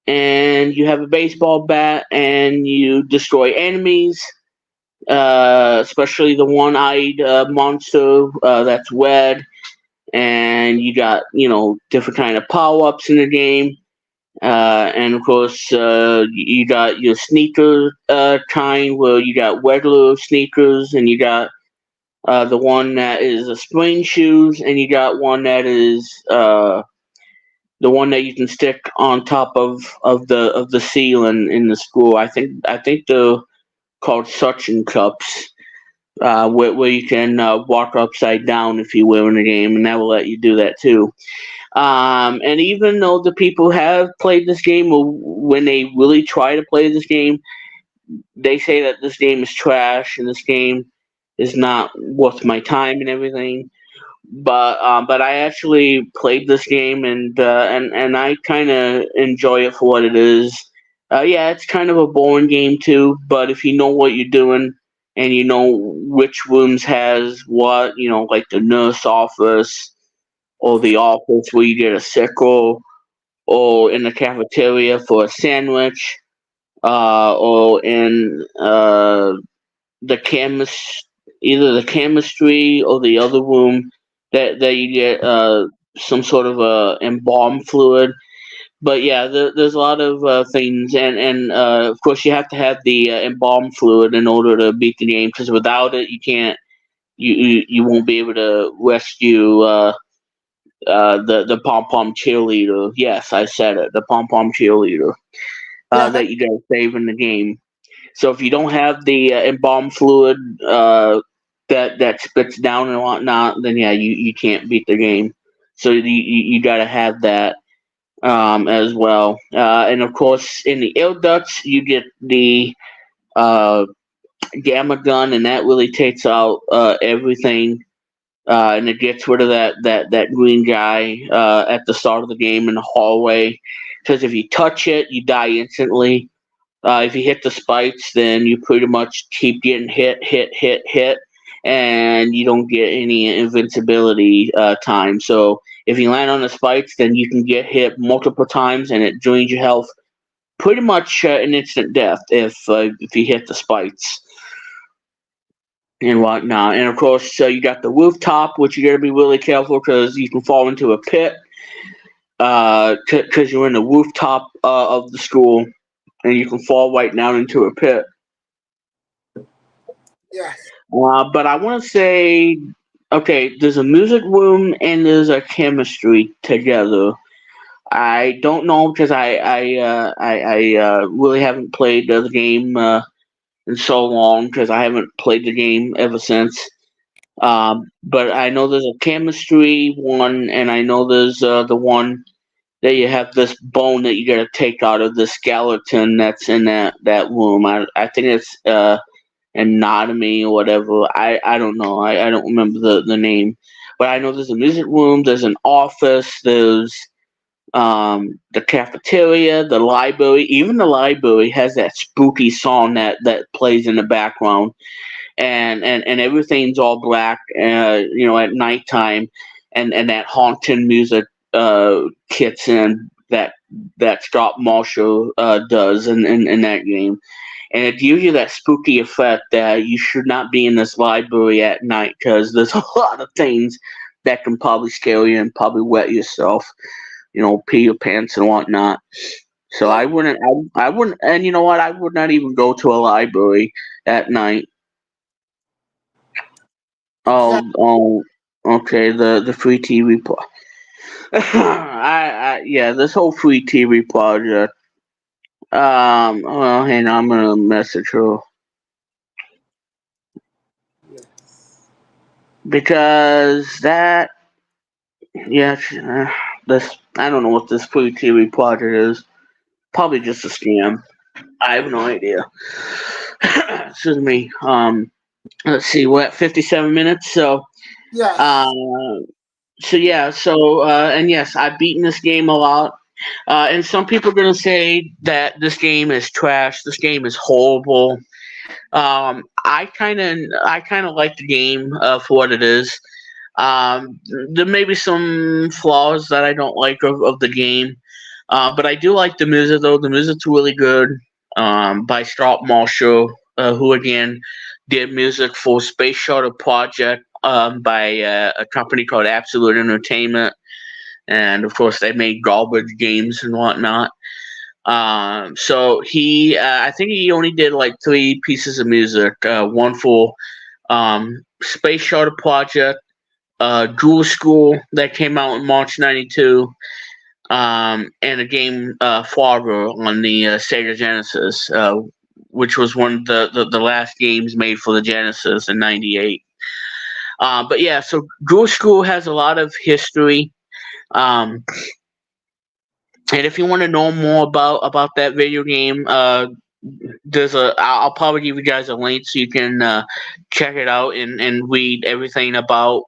and you have a baseball bat, and you destroy enemies, especially the one-eyed monster that's red, and you got different kind of power-ups in the game. And of course, you got your sneaker kind, where you got regular sneakers, and you got the one that is a spring shoes, and you got one that is the one that you can stick on top of the ceiling in the school. I think they're called suction cups, where you can walk upside down, if you will, in the game, and that will let you do that too. And even though the people have played this game, or when they really try to play this game, they say that this game is trash and this game is not worth my time and everything. But I actually played this game, and I kind of enjoy it for what it is. Yeah, it's kind of a boring game too, but if you know what you're doing and you know which rooms has what, like the nurse office or the office where you get a sickle, or in the cafeteria for a sandwich, or in the chemist, either the chemistry or the other room that you get some sort of embalm fluid. But yeah, there's a lot of things, and of course you have to have the embalm fluid in order to beat the game, because without it you can't, you won't be able to rescue the pom pom cheerleader. Yes, I said it, the pom pom cheerleader Yeah. that you gotta save in the game. So if you don't have the embalm fluid that spits down and whatnot, then yeah, you can't beat the game. So you got to have that as well. And of course, in the air ducts, you get the uh, gamma gun, and that really takes out everything. And it gets rid of that green guy at the start of the game in the hallway. because if you touch it, you die instantly. If you hit the spikes, then you pretty much keep getting hit, and you don't get any invincibility time. So if you land on the spikes, then you can get hit multiple times, and it drains your health pretty much an instant death if you hit the spikes and whatnot. And of course, you got the rooftop, which you got to be really careful because you can fall into a pit because you're in the rooftop of the school, and you can fall right down into a pit. Yes. But I want to say, okay, there's a music room and there's a chemistry together. I don't know because I really haven't played the game in so long because I haven't played the game ever since. But I know there's a chemistry one, and I know there's the one that you have this bone that you got to take out of the skeleton that's in that room. I think it's anatomy or whatever. I don't know. I don't remember the name. But I know there's a music room, there's an office, there's the cafeteria, the library. Even the library has that spooky song that plays in the background, and everything's all black, at nighttime, and that haunting music kicks in that stop motion does in that game. And it gives you that spooky effect that you should not be in this library at night because there's a lot of things that can probably scare you and probably wet yourself, pee your pants and whatnot. So I wouldn't, and you know what? I would not even go to a library at night. Okay. The free TV yeah, this whole free TV project. Well, hang on, I'm gonna message her because this I don't know what this free TV project is. Probably just a scam. I have no idea. Excuse me. Let's see. We're at 57 minutes. So. Yeah. And yes, I've beaten this game a lot. And some people are gonna say that this game is trash. This game is horrible. I kind of like the game for what it is. There may be some flaws that I don't like of the game, but I do like the music though. The music's really good. By Stop Marshall, who again did music for Space Shuttle Project by a company called Absolute Entertainment, and of course they made garbage games and whatnot. So I think he only did like 3 pieces of music. One for Space Shuttle Project, Jewel School that came out in March '92, and a game Farver on the Sega Genesis, which was one of the last games made for the Genesis in '98. But yeah, so Jewel School has a lot of history. And if you want to know more about that video game, I'll probably give you guys a link so you can check it out and read everything about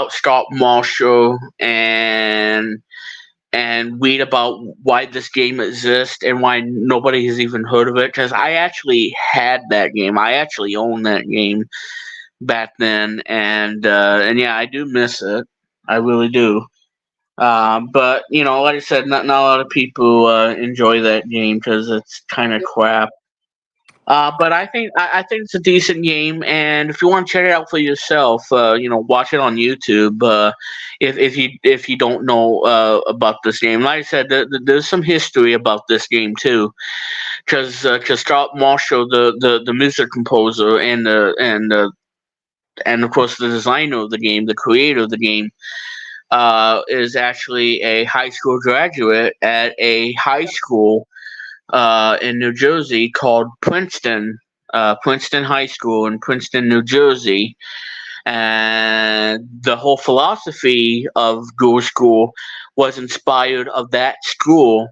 Stop Marshall and read about why this game exists and why nobody has even heard of it. Because I actually had that game. I actually owned that game back then, and yeah, I do miss it. I really do. But like I said, not a lot of people enjoy that game because it's kind of crap. But I think it's a decent game, and if you want to check it out for yourself, watch it on YouTube. If you don't know about this game, like I said, there's some history about this game too, because Scott Marshall, the music composer and of course the designer of the game, the creator of the game, is actually a high school graduate at a high school in New Jersey called Princeton High School in Princeton, New Jersey. And the whole philosophy of Jewel School was inspired of that school,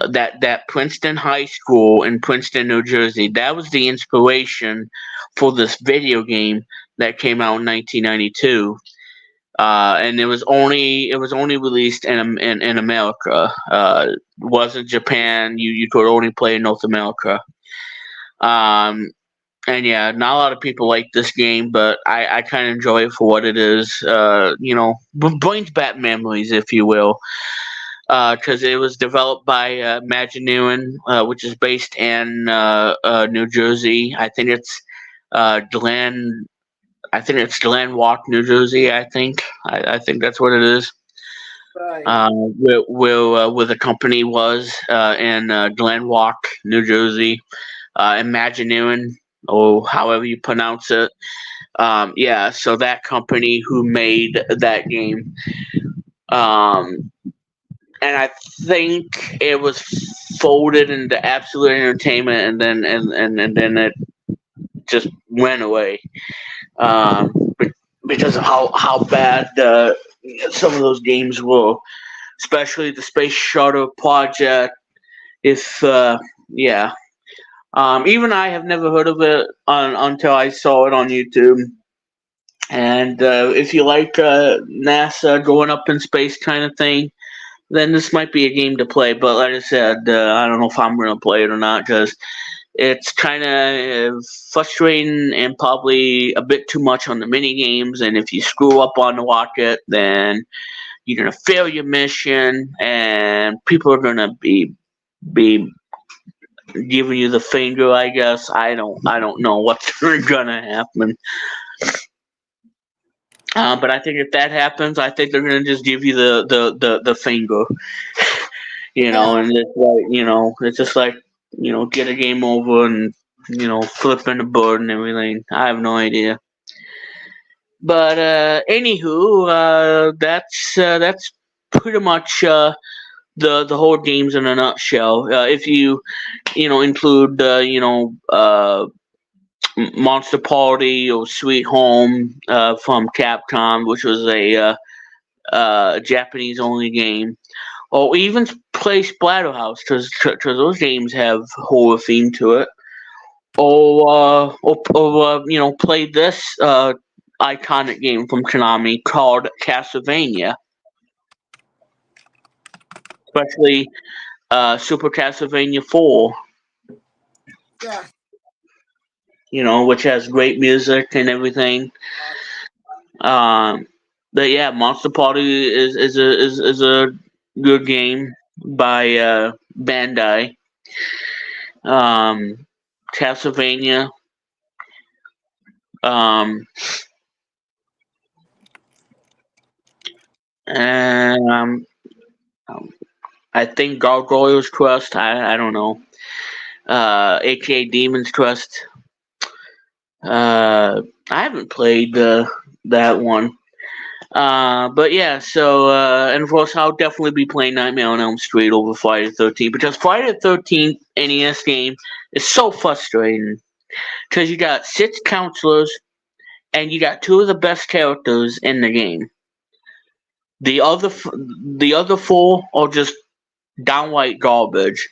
that Princeton High School in Princeton, New Jersey. That was the inspiration for this video game that came out in 1992. and it was only released in America. Wasn't Japan. You could only play in North America. Um, and yeah, not a lot of people like this game, but I kind of enjoy it for what it is. Brings back memories, if you will, because it was developed by Imagineering, which is based in New Jersey. Glen. I think it's Glen Walk, New Jersey. I think that's what it is. Right. Where the company was in Glen Walk, New Jersey. Imagineering, or however you pronounce it. Yeah, so that company who made that game, um, and I think it was folded into Absolute Entertainment, and then it just went away, be- because of how bad some of those games were, especially the Space Shuttle project. If Yeah, even I have never heard of it until I saw it on YouTube. And if you like NASA going up in space kind of thing, then this might be a game to play. But like I said, I don't know if I'm going to play it or not because it's kind of frustrating and probably a bit too much on the mini games. And if you screw up on the rocket, then you're going to fail your mission, and people are going to be giving you the finger. I guess I don't know what's going to happen. But I think if that happens, I think they're gonna just give you the finger, Yeah. and it's just like get a game over and flipping the board and everything. I have no idea. But anywho, that's pretty much the whole games in a nutshell. If you include Monster Party or Sweet Home from Capcom, which was a Japanese only game, or even play Splatterhouse because those games have horror theme to it, or play this iconic game from Konami called Castlevania, especially Super Castlevania 4, Yeah. which has great music and everything. Um, but yeah, Monster Party is a good game by Bandai. Um, Castlevania. Um, and I think Gargoyle's Quest. I don't know. AKA Demon's Quest. I haven't played that one. But yeah, so and of course I'll definitely be playing Nightmare on Elm Street over Friday the 13th because Friday the 13th NES game is so frustrating because you got 6 counselors and you got 2 of the best characters in the game. The other 4 are just downright garbage.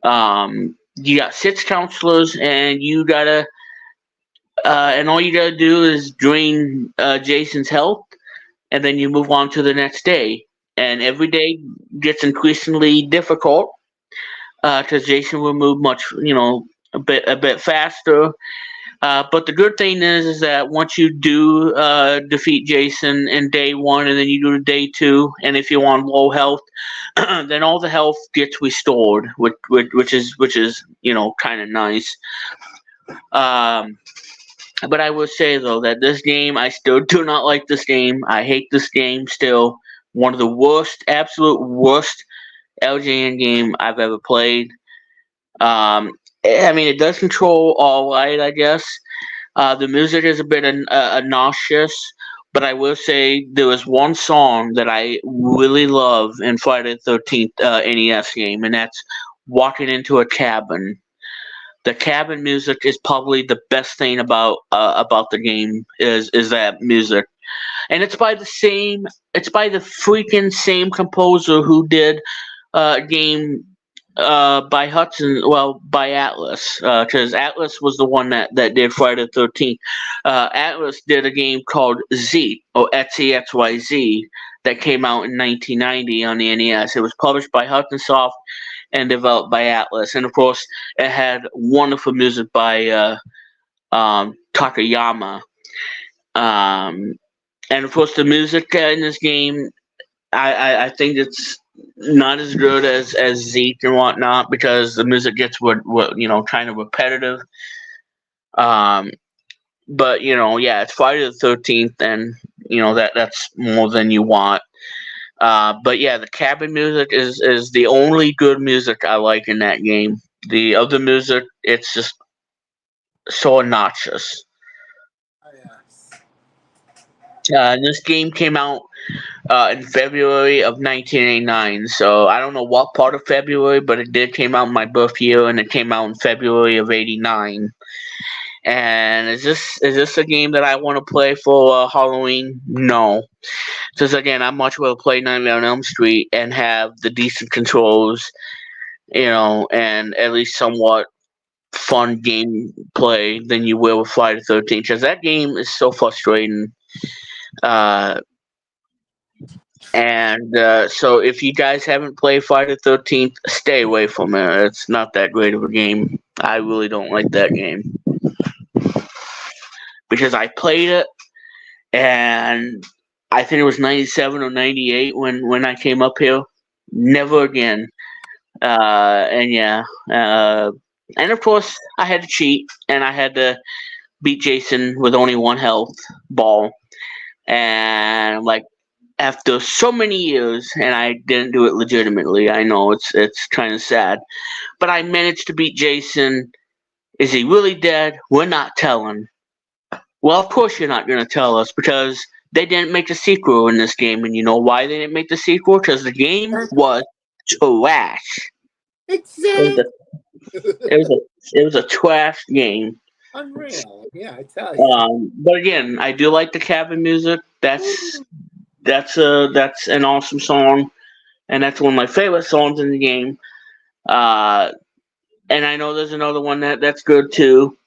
You got 6 counselors and all you gotta do is drain Jason's health and then you move on to the next day. And every day gets increasingly difficult because Jason will move a bit faster. But the good thing is that once you do defeat Jason in day 1, and then you do day 2, and if you're on low health, then all the health gets restored, which is kind of nice. Um, but I will say though that this game, I still do not like this game. I hate this game still. One of the worst, absolute worst LJN game I've ever played. I mean, it does control all right, I guess. The music is a bit nauseous, but I will say there was one song that I really love in Friday the 13th NES game, and that's "Walking into a Cabin." The cabin music is probably the best thing about the game is that music, and it's by the freaking same composer who did game by Hudson, well, by Atlas, because Atlas was the one that did Friday the 13th. Atlas did a game called Z, or XEXYZ, that came out in 1990 on the NES. It was published by Hudson Soft and developed by Atlas. And of course, it had wonderful music by Takayama. And of course, the music in this game, I think it's not as good as Zeke and whatnot, because the music gets what kind of repetitive. But yeah, it's Friday the 13th, and that's more than you want. But yeah, the cabin music is the only good music I like in that game. The other music, it's just so obnoxious. Oh, yes. This game came out in February of 1989. So I don't know what part of February, but it did came out in my birth year, and it came out in February of '89. And is this a game that I want to play for Halloween? No, because again, I much rather play Nightmare on Elm Street and have the decent controls, and at least somewhat fun gameplay than you will with Friday the 13th. Because that game is so frustrating. And so if you guys haven't played Friday the 13th, stay away from it. It's not that great of a game. I really don't like that game. Because I played it, and I think it was 97 or 98 when I came up here. Never again. And yeah. And of course, I had to cheat, and I had to beat Jason with only one health ball. And like, after so many years, and I didn't do it legitimately. I know it's kind of sad, but I managed to beat Jason. Is he really dead? We're not telling. Well, of course you're not going to tell us, because they didn't make a sequel in this game, and you know why they didn't make the sequel? Because the game was trash. Exactly. It was a trash game. Unreal. Yeah, I tell you. But again, I do like the cabin music. That's an awesome song, and that's one of my favorite songs in the game. And I know there's another one that's good too.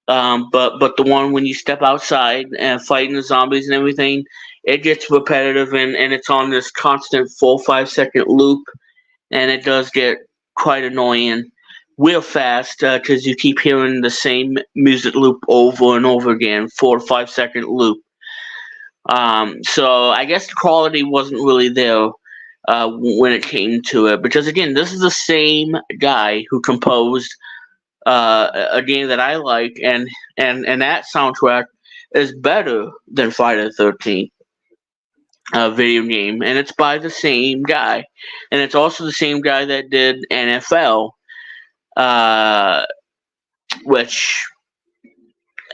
But the one when you step outside and fighting the zombies and everything, it gets repetitive, and it's on this constant 4 or 5 second loop, and it does get quite annoying real fast, because you keep hearing the same music loop over and over again, 4 to 5 second loop. So I guess the quality wasn't really there when it came to it, because again, this is the same guy who composed a game that I like, and that soundtrack is better than Friday the 13th video game, and it's by the same guy, and it's also the same guy that did NFL, which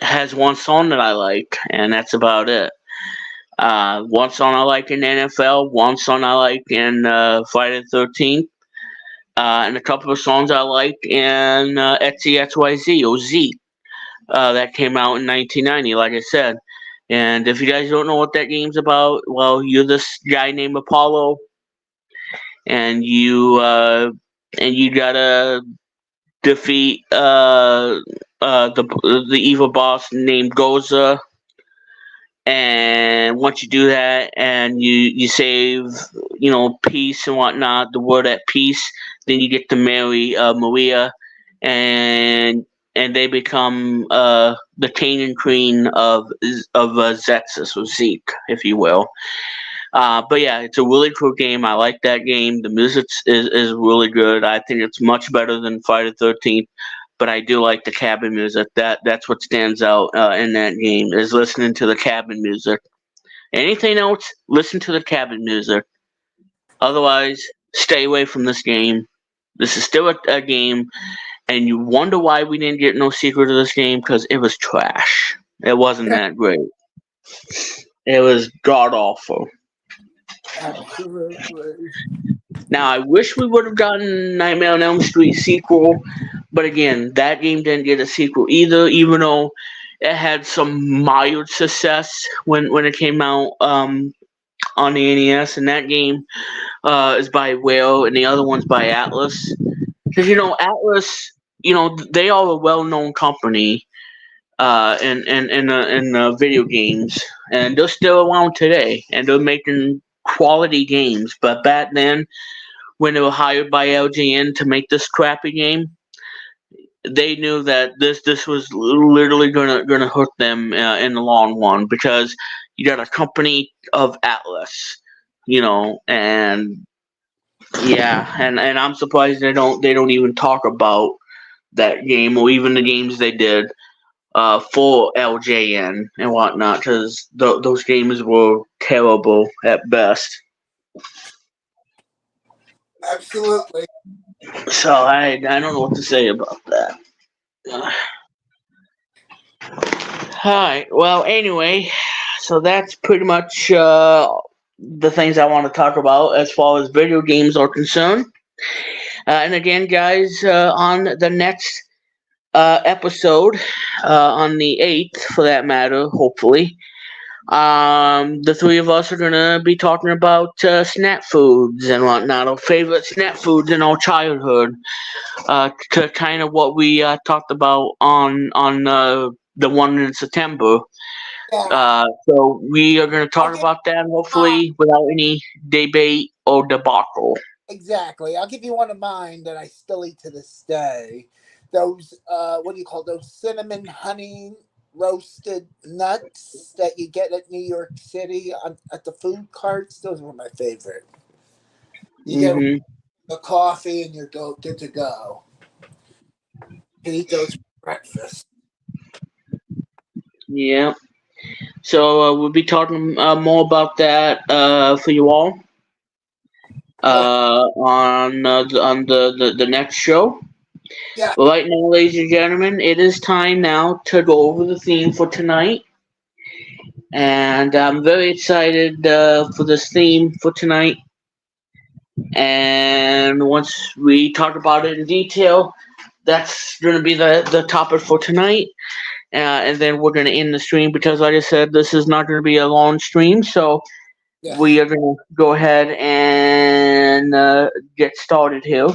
has one song that I like, and that's about it. One song I like in NFL, one song I like in Friday the 13th, and a couple of songs I like in XEXYZ or Z, that came out in 1990, like I said. And if you guys don't know what that game's about, well, you're this guy named Apollo, and you gotta defeat the evil boss named Goza. And once you do that, and you save, peace and whatnot, the world at peace, then you get to marry Maria, and they become the king and queen of Zexus, or Zeke, if you will. But yeah, it's a really cool game. I like that game. The music is really good. I think it's much better than Friday the 13th. But I do like the cabin music. That's what stands out in that game, is listening to the cabin music. Anything else, listen to the cabin music. Otherwise, stay away from this game. This is still a game, and you wonder why we didn't get no sequel to this game, because it was trash. It wasn't that great. It was god awful. Absolutely. Now, I wish we would have gotten Nightmare on Elm Street sequel, but again, that game didn't get a sequel either, even though it had some mild success when it came out on the NES, and that game is by Whale, and the other one's by Atlas. Because Atlas, they are a well-known company in video games, and they're still around today, and they're making quality games. But back then, when they were hired by LGN to make this crappy game, they knew that this was literally gonna hurt them in the long run, because you got a company of Atlas, and yeah, and I'm surprised they don't even talk about that game, or even the games they did for LJN and whatnot, because those games were terrible at best. Absolutely. So I don't know what to say about that. Alright, well, anyway, so that's pretty much the things I want to talk about as far as video games are concerned. And again, guys, on the next episode, on the 8th, for that matter, hopefully, the three of us are going to be talking about snack foods and whatnot, our favorite snack foods in our childhood, to kind of what we talked about on the one in September. Yeah. So we are going to talk Okay. about that, hopefully, without any debate or debacle. Exactly. I'll give you one of mine that I still eat to this day. Those, what do you call those? Cinnamon honey roasted nuts that you get at New York City at the food carts. Those were my favorite. You get a coffee and you're good to go. You can eat those for breakfast. Yeah. So we'll be talking more about that for you all on the next show. Yeah. But right now, ladies and gentlemen, it is time now to go over the theme for tonight. And I'm very excited for this theme for tonight. And once we talk about it in detail, that's going to be the topic for tonight. And then we're going to end the stream, because, like I said, this is not going to be a long stream. So we are going to go ahead and get started here.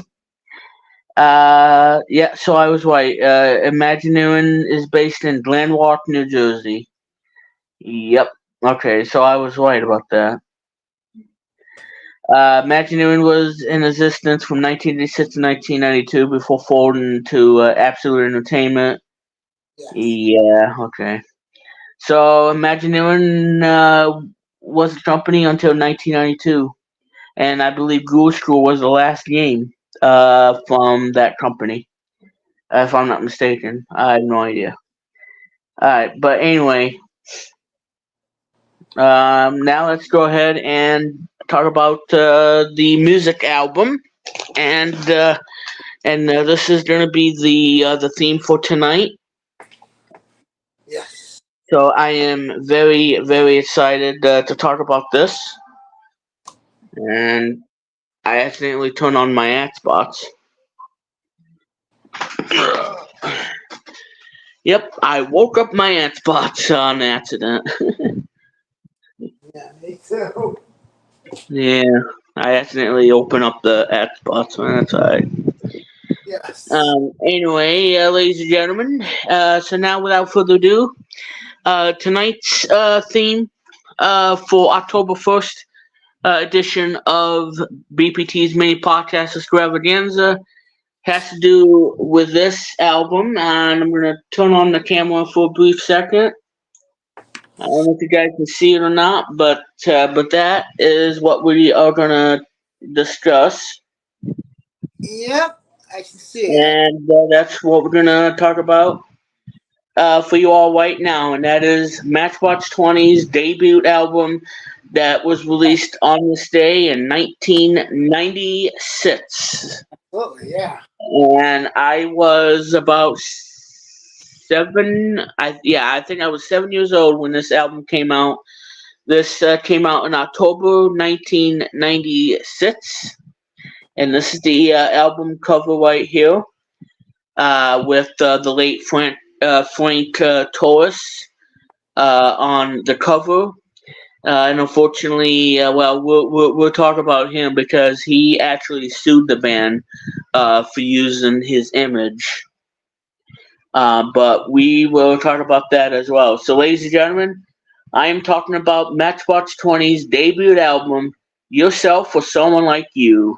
Yeah, so I was right. Imagineering is based in Glenrock, New Jersey. Yep. Okay, so I was right about that. Imagineering was in existence from 1986 to 1992 before folding to Absolute Entertainment. Yes. Yeah, okay. So Imagineering was a company until 1992, and I believe Ghoul School was the last game from that company, if I'm not mistaken. I have no idea. Alright, but anyway, now let's go ahead and talk about the music album, and this is going to be the theme for tonight. Yes. So I am very, very excited to talk about this, and I accidentally turned on my Xbox. Yep, I woke up my Xbox on accident. Yeah, me too. Yeah, I accidentally opened up the Xbox. That's alright. Yes. Anyway, ladies and gentlemen, so now without further ado, tonight's theme for October 1st edition of BPT's mini podcast Extravaganza has to do with this album, and I'm going to turn on the camera for a brief second. I don't know if you guys can see it or not, but that is what we are going to discuss. Yep, I can see it. And that's what we're going to talk about for you all right now, and that is Matchbox 20's debut album that was released on this day in 1996. Absolutely, yeah. And I was about 7. I think I was 7 years old when this album came out. This came out in October 1996, and this is the album cover right here with the late Frank Torres on the cover. And unfortunately, we'll talk about him because he actually sued the band for using his image. But we will talk about that as well. So, ladies and gentlemen, I am talking about Matchbox 20's debut album, Yourself or Someone Like You.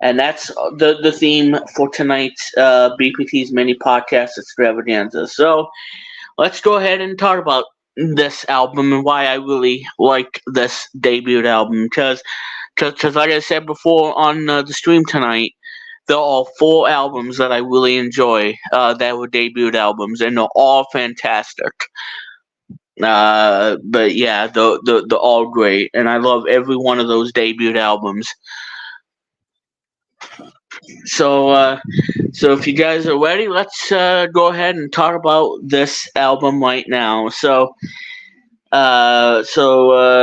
And that's the theme for tonight's BPT's mini podcast extravaganza. So, let's go ahead and talk about this album and why I really like this debut album. Because, like I said before on the stream tonight, there are four albums that I really enjoy that were debut albums, and they're all fantastic. But yeah, they're all great, and I love every one of those debut albums. So if you guys are ready, let's go ahead and talk about this album right now.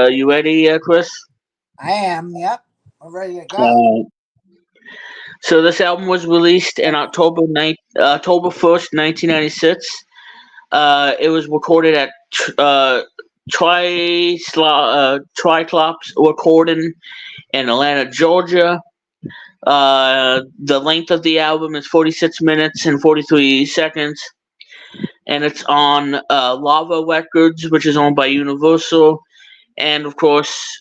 You ready, Chris? I am. Yep, I'm ready to go. So this album was released in October 1st, 1996. It was recorded at Triclops Recording in Atlanta, Georgia. The length of the album is 46 minutes and 43 seconds. And it's on Lava Records, which is owned by Universal. And of course,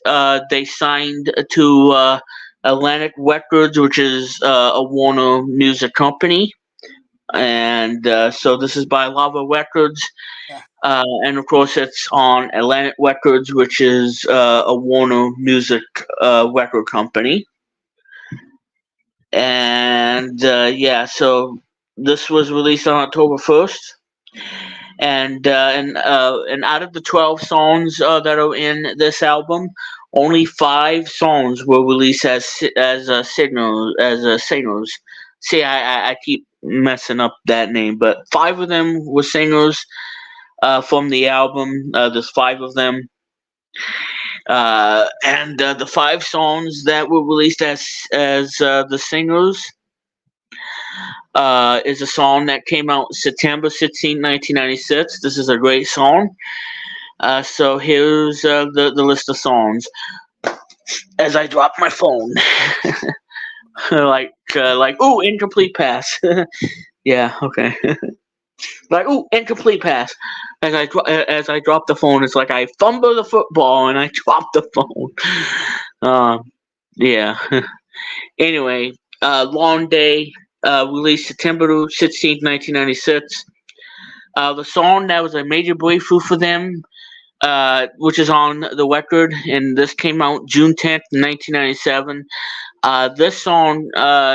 they signed to Atlantic Records, which is a Warner Music company. And so this is by Lava Records. And of course, it's on Atlantic Records, which is a Warner Music record company. And so this was released on October 1st. And out of the 12 songs that are in this album, only 5 songs were released as singles. See, I keep messing up that name, but 5 of them were singles from the album. There's 5 of them. And the 5 songs that were released as the singles is a song that came out September 16, 1996. This is a great song. So here's the list of songs. As I drop my phone, like ooh, incomplete pass. Yeah, okay. Like ooh, incomplete pass. As I drop the phone, it's like I fumble the football and I drop the phone. Yeah. Anyway, Long Day, released September 16th, 1996. The song that was a major breakthrough for them, which is on the record, and this came out June 10th, 1997. This song,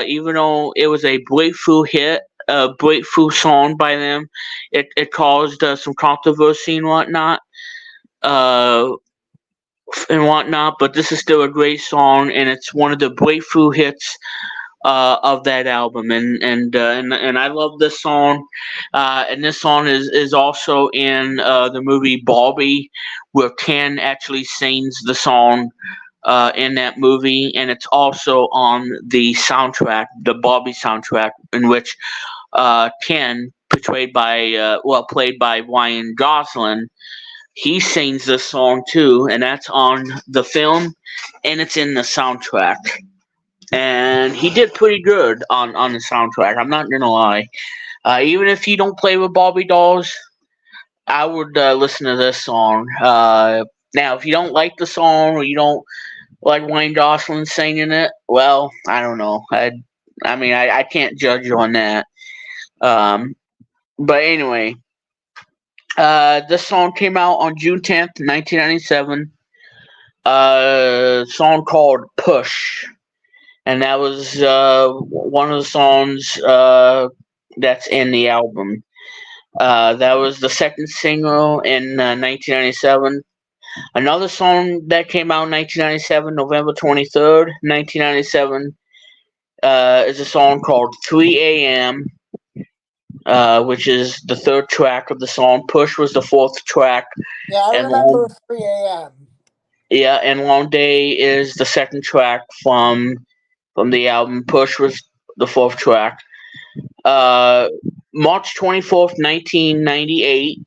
even though it was a breakthrough hit, a breakthrough song by them, it caused some controversy and whatnot. But this is still a great song, and it's one of the breakthrough hits of that album, and I love this song. And this song is also in the movie Barbie, where Ken actually sings the song in that movie, and it's also on the soundtrack, the Barbie soundtrack, in which Ken, played by Ryan Gosling, he sings this song too, and that's on the film, and it's in the soundtrack. And he did pretty good on the soundtrack. I'm not gonna lie. Even if you don't play with Barbie dolls, I would listen to this song. Now, if you don't like the song or you don't like Wayne Gosling singing it, well, I don't know. I can't judge you on that. But anyway, this song came out on June 10th, 1997. Song called Push. And that was one of the songs that's in the album. That was the second single in 1997. Another song that came out in 1997, November 23rd, 1997, is a song called 3 a.m., which is the third track of the song. Push was the fourth track. Yeah, I remember 3 a.m. Yeah, and Long Day is the second track from the album. Push was the fourth track. March 24th, 1998,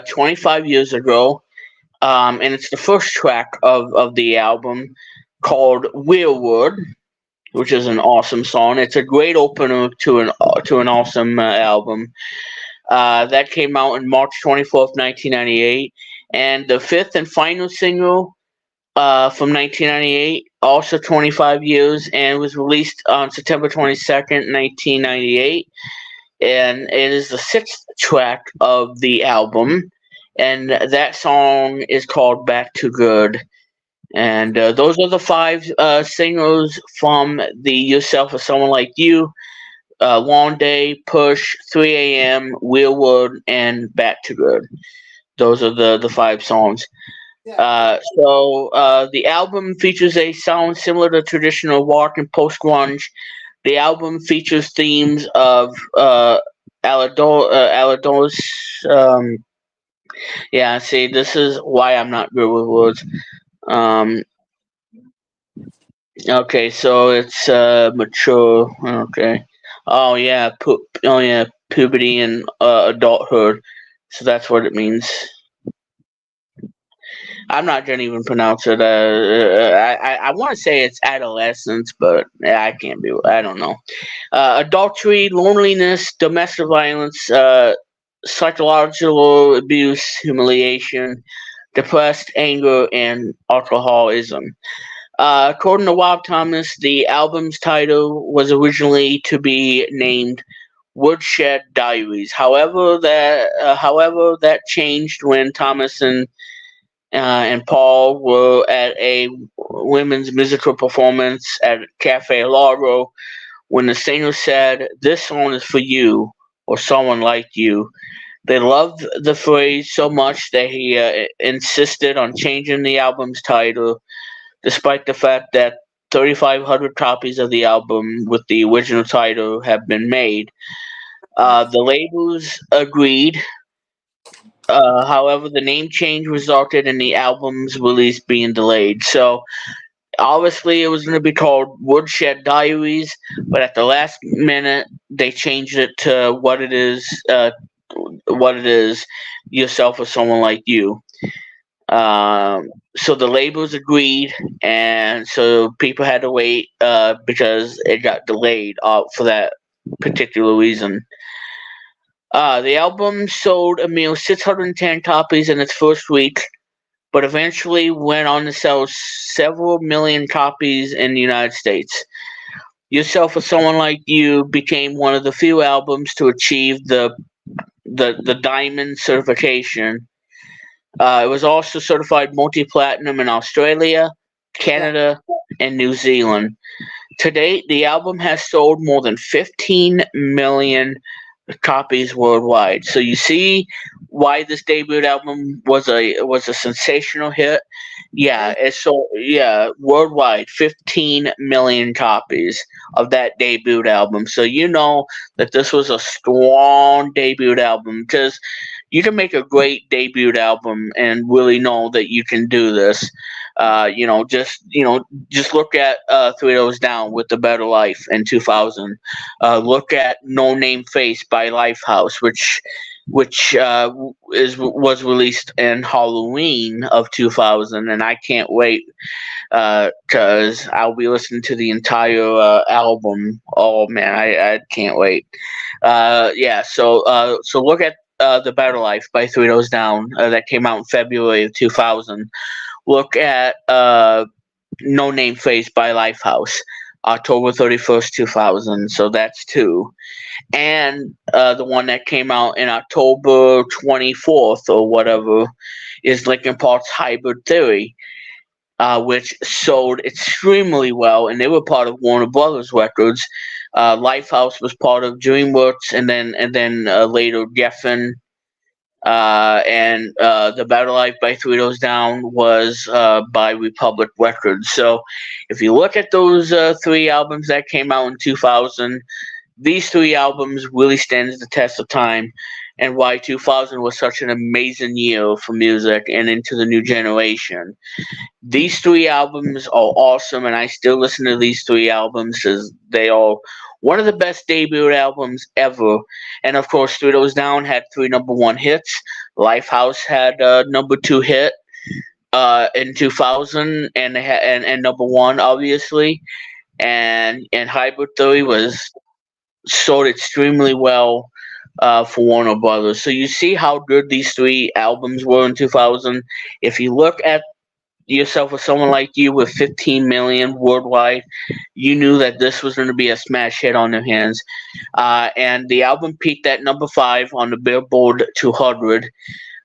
25 years ago, and it's the first track of the album called Weirwood, which is an awesome song. It's a great opener to an awesome album. That came out on March 24th, 1998. And the fifth and final single from 1998, also 25 years, and was released on September 22nd, 1998. And it is the sixth track of the album. And that song is called Back to Good. And those are the five singles from the Yourself or Someone Like You, Long Day, Push, 3 a.m., Wheelwood, and Back to Good. Those are the five songs. The album features a sound similar to traditional rock and post grunge. The album features themes of Alados. Yeah, see, this is why I'm not good with words. Um, okay, so it's mature. Okay. Puberty and adulthood. So that's what it means. I'm not gonna even pronounce it. I want to say it's adolescence, but I can't be. I don't know. Adultery, loneliness, domestic violence, psychological abuse, humiliation, depressed anger, and alcoholism. According to Rob Thomas, the album's title was originally to be named Woodshed Diaries. However, that changed when Thomas and Paul were at a women's musical performance at Cafe Lauro when the singer said, "This song is for you or someone like you." They loved the phrase so much that he insisted on changing the album's title, despite the fact that 3,500 copies of the album with the original title have been made. The labels agreed. However, the name change resulted in the album's release being delayed. So, obviously, it was going to be called Woodshed Diaries, but at the last minute, they changed it to what it is. Yourself or someone like you. So the labels agreed, and so people had to wait because it got delayed for that particular reason. The album sold a mere 610 copies in its first week, but eventually went on to sell several million copies in the United States. Yourself or Someone Like You became one of the few albums to achieve the diamond certification. It was also certified multi-platinum in Australia, Canada, and New Zealand. To date, the album has sold more than 15 million copies worldwide. So you see why this debut album was a sensational hit. Worldwide 15 million copies of that debut album. So you know that this was a strong debut album because you can make a great debut album and really know that you can do this. Just look at Three Doors Down with The Better Life in 2000. Look at No Name Face by Lifehouse, was released in Halloween of 2000, and I can't wait because I'll be listening to the entire album. Oh man, I can't wait. So look at The Better Life by Three Doors Down that came out in February of 2000. Look at No Name Face by Lifehouse, October 31st, 2000. So that's two. And the one that came out in October 24th or whatever is Linkin Park's Hybrid Theory, which sold extremely well, and they were part of Warner Brothers Records. Lifehouse was part of DreamWorks, and then later Geffen. And The Better Life by Three Doors Down was by Republic Records. So if you look at those three albums that came out in 2000, these three albums really stands the test of time, and why 2000 was such an amazing year for music and into the new generation. These three albums are awesome, and I still listen to these three albums because they are one of the best debut albums ever. And of course, Three Doors Down had three number one hits. Lifehouse had a number two hit. in 2000, and and number one obviously, and Hybrid Theory was sold extremely well for Warner Brothers. So you see how good these three albums were in 2000. If you look at yourself with someone like you with 15 million worldwide, you knew that this was going to be a smash hit on their hands. And the album peaked at number 5 on the Billboard 200.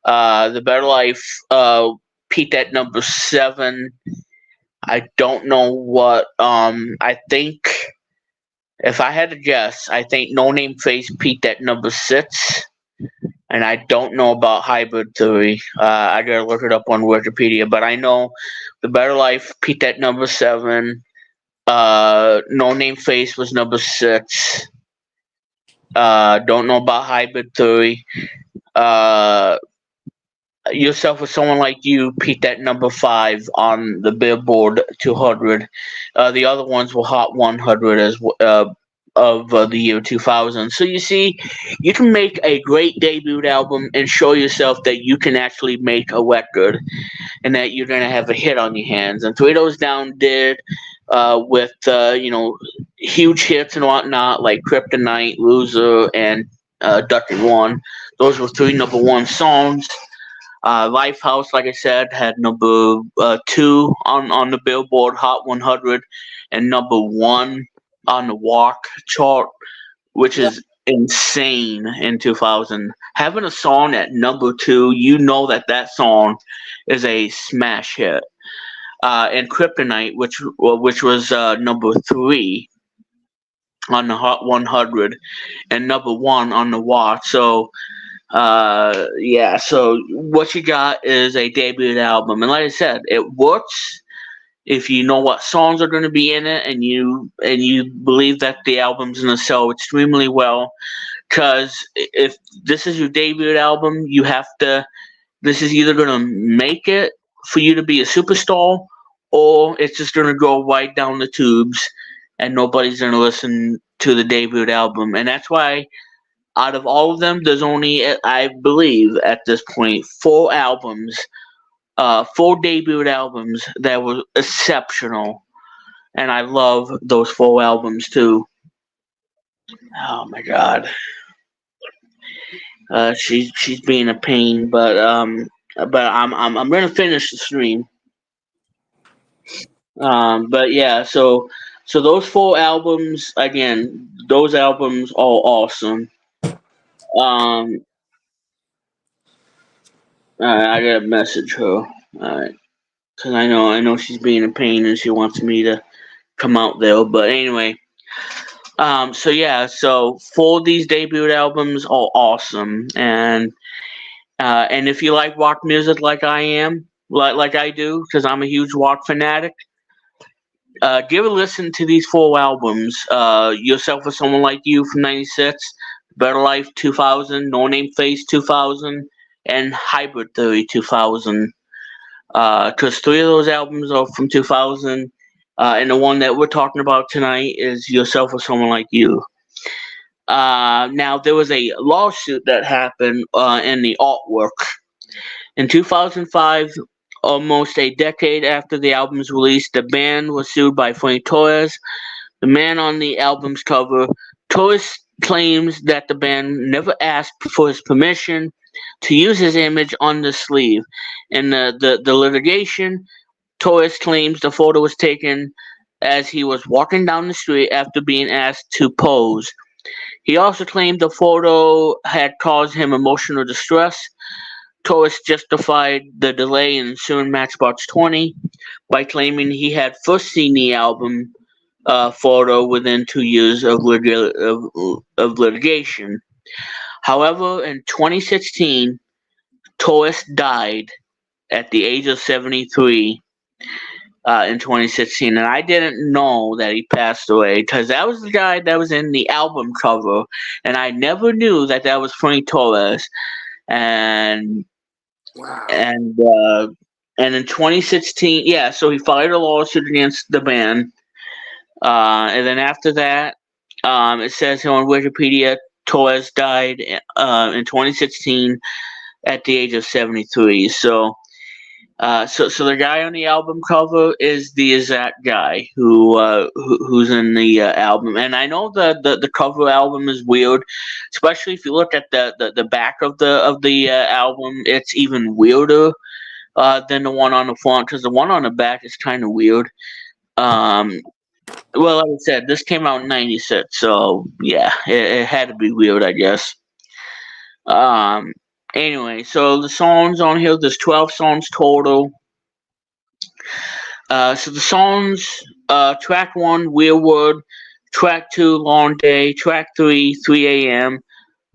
The Better Life peaked at number 7. I don't know what. I think, if I had to guess, I think No Name Face peaked at number 6. And I don't know about Hybrid Theory. I gotta look it up on Wikipedia. But I know The Better Life peaked at number 7. No Name Face was number 6. Don't know about Hybrid Theory. Yourself with Someone Like You peaked at number 5 on the Billboard 200. The other ones were Hot 100 of the year 2000. So you see, you can make a great debut album and show yourself that you can actually make a record and that you're going to have a hit on your hands. And Three Doors Down did, with huge hits and whatnot like Kryptonite, Loser, and Ducky One. Those were 3 number 1 songs. Lifehouse, like I said, had number 2 on the Billboard Hot 100 and number 1 on the Walk chart, which is insane in 2000. Having a song at number 2, you know that song is a smash hit. And Kryptonite, which was number 3 on the Hot 100 and number 1 on the Walk. So so what you got is a debut album, and like I said, it works if you know what songs are going to be in it, and you believe that the album's going to sell extremely well. Because if this is your debut album, you have to. This is either going to make it for you to be a superstar, or it's just going to go right down the tubes, and nobody's going to listen to the debut album, and that's why. Out of all of them, there's only, I believe, at this point, 4 albums, 4 debut albums that were exceptional, and I love those 4 albums too. Oh my God, she's being a pain, but I'm gonna finish the stream. But yeah, so those 4 albums, again, those albums are awesome. I gotta message her. Alright. Because I know she's being a pain and she wants me to come out there. But anyway. So 4 of these debut albums are awesome. And if you like rock music like I am, like I do, because I'm a huge rock fanatic, give a listen to these 4 albums. Yourself or Someone Like You from 96, Better Life 2000, No Name Face 2000, and Hybrid Theory 2000. Because 3 of those albums are from 2000, and the one that we're talking about tonight is Yourself or Someone Like You. Now, there was a lawsuit that happened in the artwork. In 2005, almost a decade after the album's release, the band was sued by Frank Torres, the man on the album's cover. Torres claims that the band never asked for his permission to use his image on the sleeve. In the litigation, Torres claims the photo was taken as he was walking down the street after being asked to pose. He also claimed the photo had caused him emotional distress. Torres justified the delay in suing Matchbox 20 by claiming he had first seen the album photo within 2 years of litigation. However, in 2016, Torres died at the age of 73 in 2016, and I didn't know that he passed away because that was the guy that was in the album cover, and I never knew that was Frank Torres. And wow. And in 2016, so he filed a lawsuit against the band, and then after that, it says here on Wikipedia, Torres died in 2016 at the age of 73. So So the guy on the album cover is the exact guy who's in the album, and I know the cover album is weird, especially if you look at the back of the album. It's even weirder than the one on the front, because the one on the back is kind of weird. Um, well, like I said, this came out in '96, so yeah, it had to be weird, I guess. Um, anyway, so the songs on here, there's 12 songs total. So the songs, track 1, Weirwood, track 2, Long Day, track 3, 3 a.m.,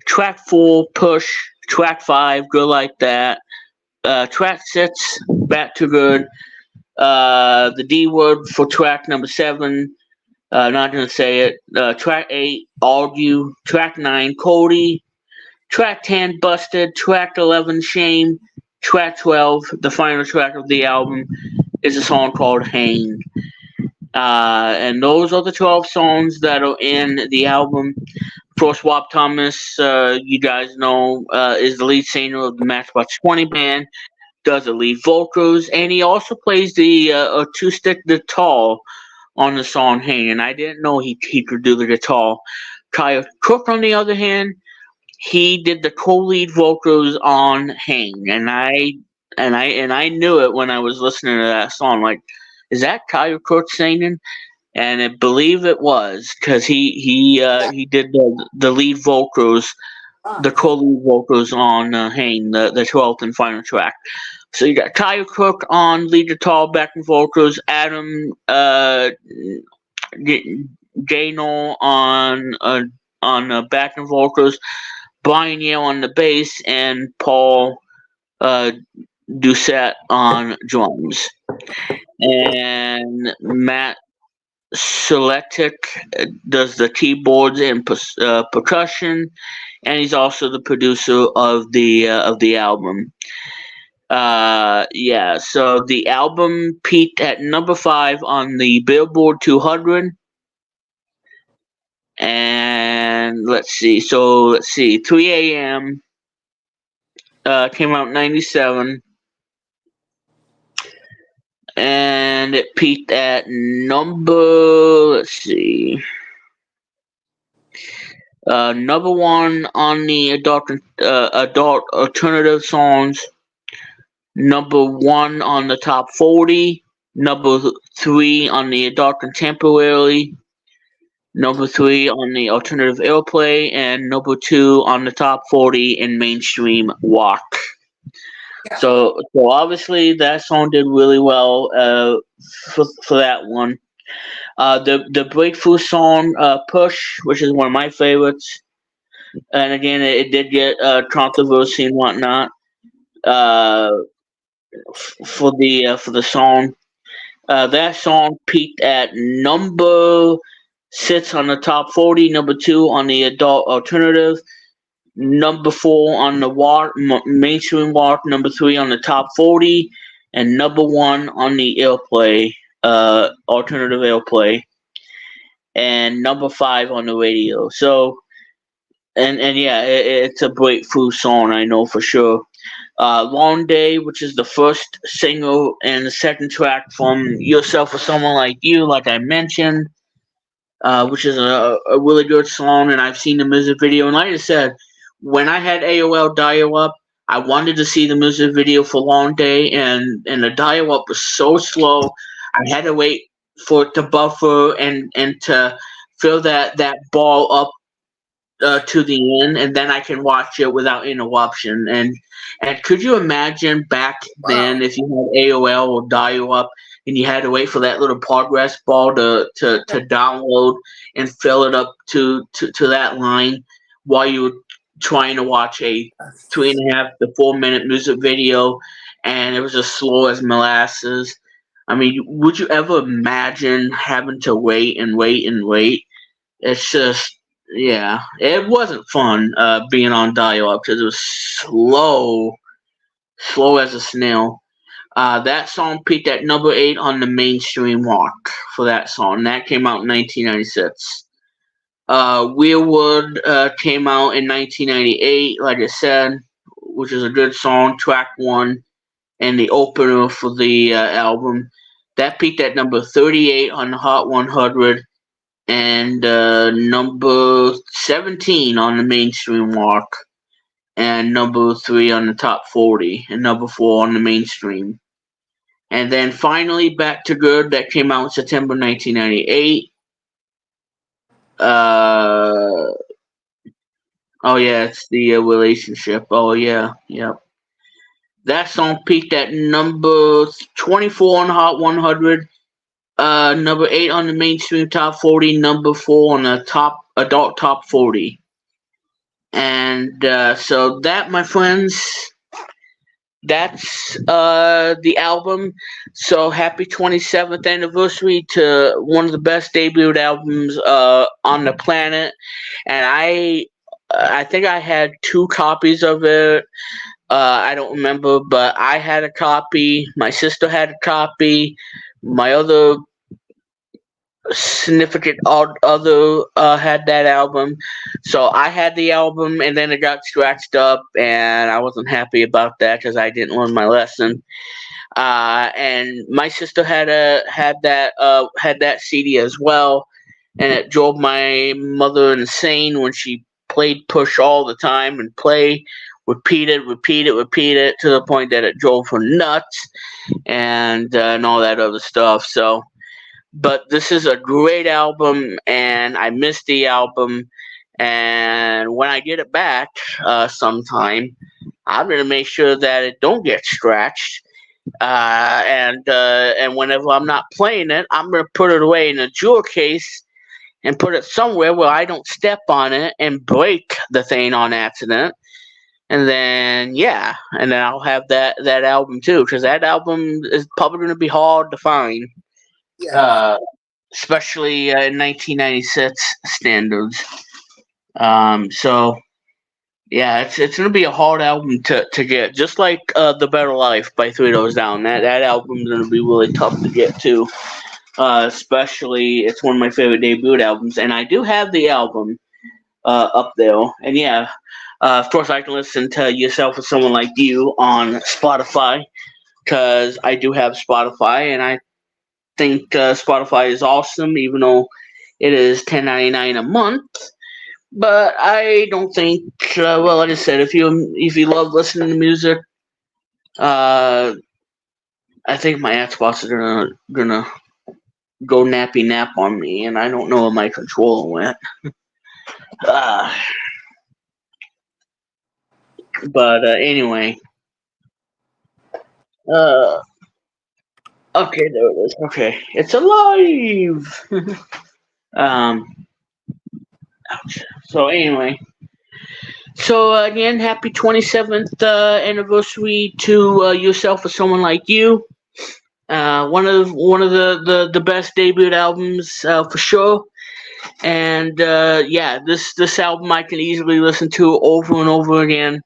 track 4, Push, track 5, Good Like That, track 6, Back to Good, the D word for track number 7, not gonna say it, track 8, Argue, track 9, Cody, track 10, Busted, track 11, Shame, track 12, the final track of the album, is a song called Hang. And those are the 12 songs that are in the album. Of course, Rob Thomas, you guys know, is the lead singer of the Matchbox 20 band, does the lead vocals, and he also plays the acoustic guitar on the song Hang. And I didn't know he could do the guitar. Kyle Cook, on the other hand, he did the co-lead vocals on Hang, and I knew it when I was listening to that song. Like, is that Kyle Cook singing? And I believe it was, because he did the lead vocals, the co-lead vocals on Hang, the 12th and final track. So you got Kyle Cook on lead guitar, backing vocals, Adam Gano on backing vocals, Brian Yale on the bass, and Paul Doucette on drums. And Matt Seletic does the keyboards and percussion, and he's also the producer of the album. Yeah, so the album peaked at number 5 on the Billboard 200. And let's see, 3 a.m. Came out in '97, and it peaked at number 1 on the adult alternative songs, number 1 on the top 40, number 3 on the adult contemporary, number 3 on the alternative airplay, and number 2 on the top 40 in mainstream rock. Yeah. So obviously that song did really well for that one. The breakthrough song, Push, which is one of my favorites, and again it did get controversy and whatnot for the song. That song peaked at number 6 on the top 40, number 2 on the adult alternative, number 4 on the mainstream rock, number 3 on the top 40, and number 1 on the airplay, alternative airplay, and number 5 on the radio. So, and yeah, it's a breakthrough song, I know for sure. Long Day, which is the first single and the second track from Yourself or Someone Like You, like I mentioned, which is a really good song, and I've seen the music video. And like I said, when I had AOL dial-up, I wanted to see the music video for Long Day, and the dial-up was so slow. I had to wait for it to buffer and to fill that ball up to the end, and then I can watch it without interruption. And could you imagine back then if you had AOL or dial-up and you had to wait for that little progress ball to download and fill it up to that line while you were trying to watch a 3.5 to 4 minute music video, and it was as slow as molasses? I mean, would you ever imagine having to wait and wait and wait? It's just, yeah, it wasn't fun being on dial-up because it was slow as a snail. That song peaked at number 8 on the mainstream rock for that song. That came out in 1996. Weirwood came out in 1998, like I said, which is a good song, track 1. and the opener for the album. That peaked at number 38 on the Hot 100 and number 17 on the mainstream mark, and number 3 on the top 40, and number 4 on the mainstream. And then finally, Back to Good, that came out in September 1998. Oh yeah, it's the relationship. Oh yeah, yep. That song peaked at number 24 on the Hot 100, number 8 on the mainstream top 40, number 4 on the top adult top 40. And so that, my friends, that's the album. So happy 27th anniversary to one of the best debut albums on the planet. And I think I had 2 copies of it. I don't remember, but I had a copy. My sister had a copy. My other significant other had that album. So I had the album, and then it got scratched up, and I wasn't happy about that because I didn't learn my lesson. And my sister had that CD as well, and it drove my mother insane when she played Push all the time and repeat it to the point that it drove her nuts, and all that other stuff. So, but this is a great album, and I missed the album. And when I get it back sometime, I'm gonna make sure that it don't get scratched. And whenever I'm not playing it, I'm gonna put it away in a jewel case and put it somewhere where I don't step on it and break the thing on accident. And then and then I'll have that album too, because that album is probably gonna be hard to find. Yeah. Especially in 1996 standards. So yeah, it's gonna be a hard album to get, just like The Better Life by Three Doors Down. That album's gonna be really tough to get too. Especially, it's one of my favorite debut albums, and I do have the album up there. And of course, I can listen to Yourself with Someone Like You on Spotify, because I do have Spotify, and I think Spotify is awesome, even though it is $10.99 a month. But I don't think, well, like I said, if you love listening to music, I think my Xbox is gonna go nappy nap on me, and I don't know where my controller went. But anyway, okay, there it is. Okay, it's alive. Ouch. So anyway, again, happy 27th anniversary to Yourself with Someone Like You. One of the best debut albums for sure. And this album I can easily listen to over and over again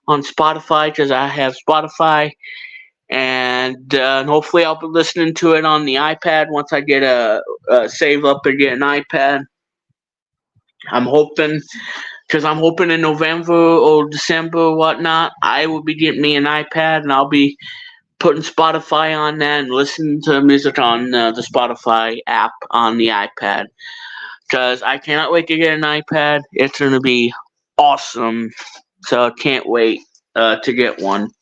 on Spotify, because I have Spotify, and hopefully I'll be listening to it on the iPad once I get a save up and get an iPad. I'm hoping in November or December or whatnot, I will be getting me an iPad, and I'll be putting Spotify on that and listening to music on the Spotify app on the iPad. Because I cannot wait to get an iPad. It's going to be awesome. So I can't wait to get one.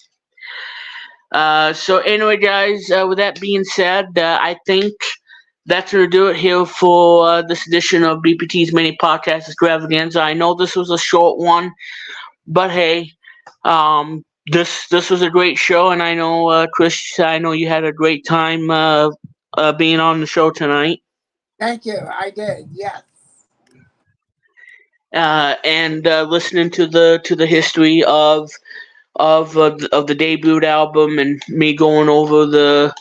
So anyway, guys, with that being said, I think that's going to do it here for this edition of BPT's mini podcast Extravaganza. I know this was a short one, but hey, this was a great show, and I know, Chris, I know you had a great time being on the show tonight. Thank you. I did. Yes. And listening to the history of the debut album, and me going over the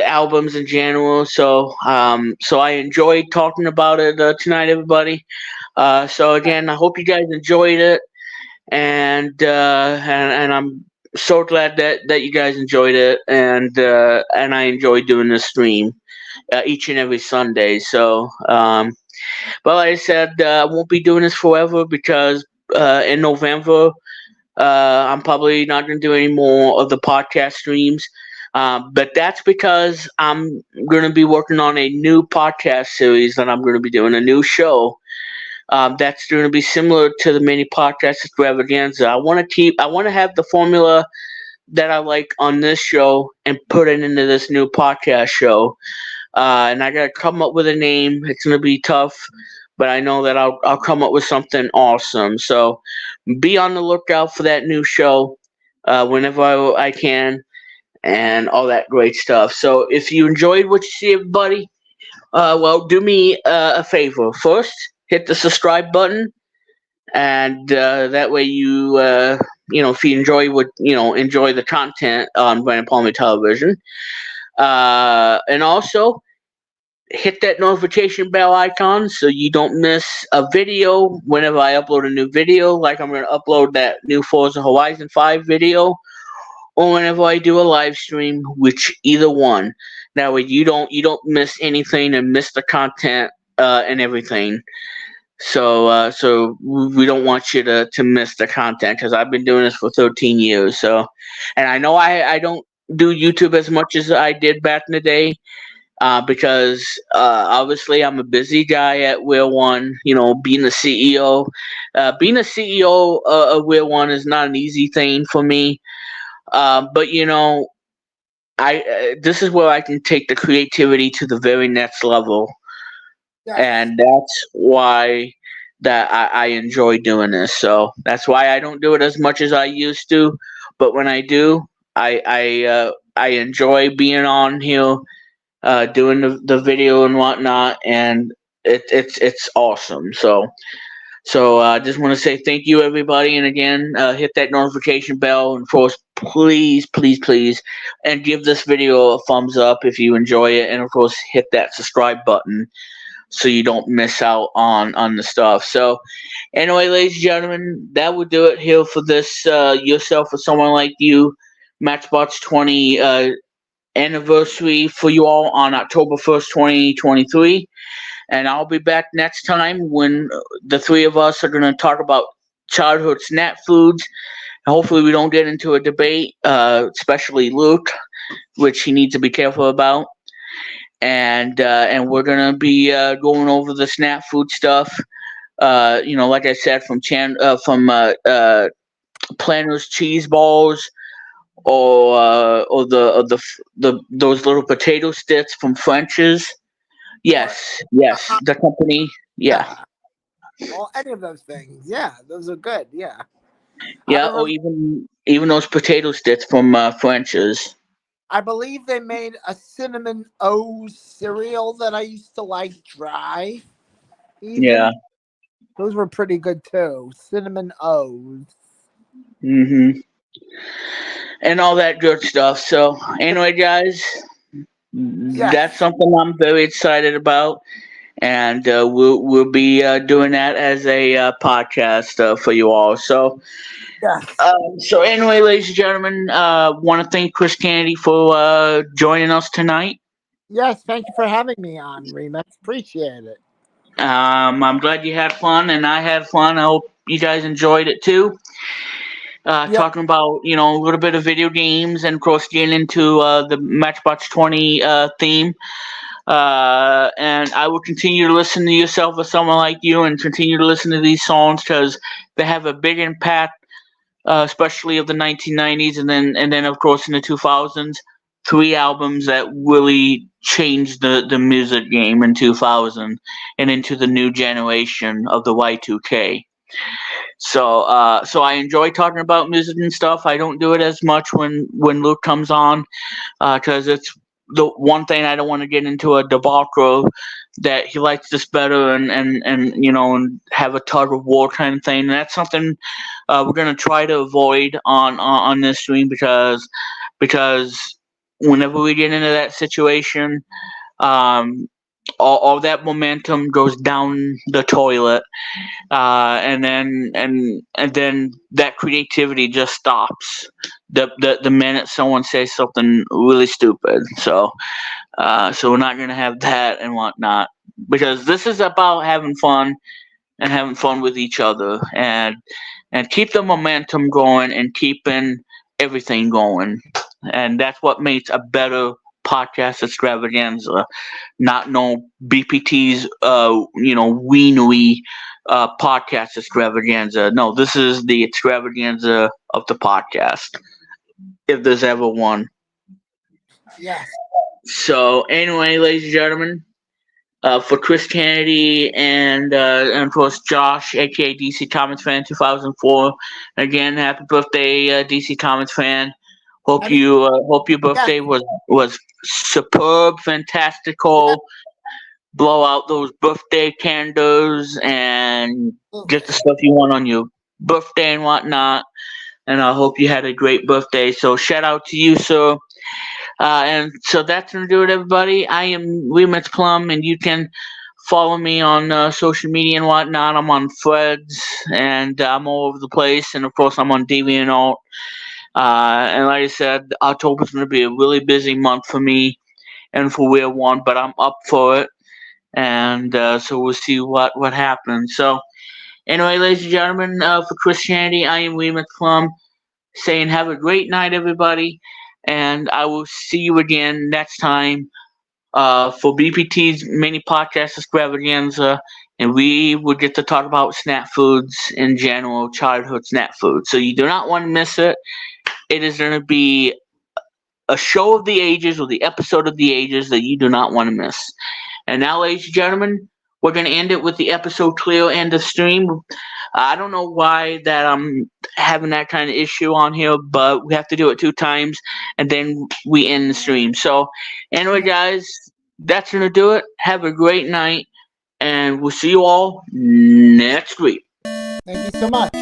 albums in general. So I enjoyed talking about it tonight, everybody. So again, I hope you guys enjoyed it, and I'm so glad that you guys enjoyed it, and I enjoy doing this stream each and every Sunday. So but like I said, I won't be doing this forever, because in November I'm probably not going to do any more of the podcast streams. But that's because I'm going to be working on a new podcast series that I'm going to be doing, a new show. That's going to be similar to the mini podcast extravaganza. I want to have the formula that I like on this show and put it into this new podcast show. And I got to come up with a name. It's going to be tough, but I know that I'll come up with something awesome. So be on the lookout for that new show whenever I can and all that great stuff. So if you enjoyed what you see, everybody, well, do me a favor. First, hit the subscribe button, and that way if you enjoy the content on Brandon Palmer Television, and also hit that notification bell icon so you don't miss a video whenever I upload a new video. Like I'm going to upload that new Forza Horizon 5 video, or whenever I do a live stream, which either one. That way you don't miss anything and miss the content and everything. So we don't want you to miss the content because I've been doing this for 13 years. So, and I know I don't do YouTube as much as I did back in the day. Because obviously I'm a busy guy at Wheel One. Being a CEO, of Wheel One is not an easy thing for me. But I this is where I can take the creativity to the very next level, Yes. and that's why that I enjoy doing this. So that's why I don't do it as much as I used to. But when I do, I enjoy being on here, doing the video and whatnot, and it's awesome. So I just want to say thank you, everybody, and again, hit that notification bell, and of course, please, please, please, and give this video a thumbs up if you enjoy it, and of course, hit that subscribe button so you don't miss out on the stuff. So anyway, ladies and gentlemen, that would do it here for this Yourself or Someone Like You Matchbox 20 anniversary for you all on October 1st, 2023. And I'll be back next time when the three of us are going to talk about childhood snack foods. Hopefully, we don't get into a debate, especially Luke, which he needs to be careful about. And we're going to be going over the snack food stuff. Like I said, from Planters cheese balls, or the those little potato sticks from French's. Yes, the company. Yeah, Well, any of those things. Yeah, those are good. Yeah. yeah, or even those potato sticks from French's. I believe they made a cinnamon O's cereal that I used to like dry. Even. Yeah. Those were pretty good too. Cinnamon O's. Mhm. And all that good stuff. So anyway, guys, that's something I'm very excited about, and we'll be doing that as a podcast for you all. So. So anyway, ladies and gentlemen, want to thank Chris Kennedy for joining us tonight. Yes, thank you for having me on, Remix. Appreciate it. I'm glad you had fun, and I had fun. I hope you guys enjoyed it too. Talking about a little bit of video games, and of course getting into the Matchbox 20 theme. And I will continue to listen to Yourself or Someone Like You, and continue to listen to these songs because they have a big impact. Especially of the 1990s, and then of course in the 2000s, 3 albums that really changed the music game in 2000 and into the new generation of the Y2K. So I enjoy talking about music and stuff. I don't do it as much when Luke comes on, because it's the one thing I don't want to get into a debacle that he likes this better and have a tug of war kind of thing. And that's something we're gonna try to avoid on this stream because whenever we get into that situation, all that momentum goes down the toilet, and then that creativity just stops the minute someone says something really stupid. So we're not gonna have that and whatnot, because this is about having fun and having fun with each other, and keep the momentum going and keeping everything going. And that's what makes a better podcast extravaganza. Not no BPT's weenery podcast extravaganza. No, this is the extravaganza of the podcast, if there's ever one. Yes. So anyway, ladies and gentlemen, for Chris Kennedy and of course Josh, aka DC Comics Fan 2004. Again, happy birthday, DC Comics Fan. Hope your birthday was superb, fantastical. Blow out those birthday candles and get the stuff you want on your birthday and whatnot. And I hope you had a great birthday. So shout out to you, sir. And so that's going to do it, everybody. I am Remix Plum, and you can follow me on social media and whatnot. I'm on Threads, and I'm all over the place. And, of course, I'm on DeviantArt. And like I said, October's going to be a really busy month for me and for Weird One, but I'm up for it. And so we'll see what happens. So anyway, ladies and gentlemen, for Christianity, I am Remix Plum, saying have a great night, everybody. And I will see you again next time for BPT's mini podcast extravaganza. And we will get to talk about snack foods in general, childhood snack foods. So you do not want to miss it. It is going to be a show of the ages, or the episode of the ages, that you do not want to miss. And now, ladies and gentlemen, we're going to end it with the episode clear end of stream. I don't know why that I'm having that kind of issue on here, but we have to do it 2 times, and then we end the stream. So, anyway, guys, that's going to do it. Have a great night, and we'll see you all next week. Thank you so much.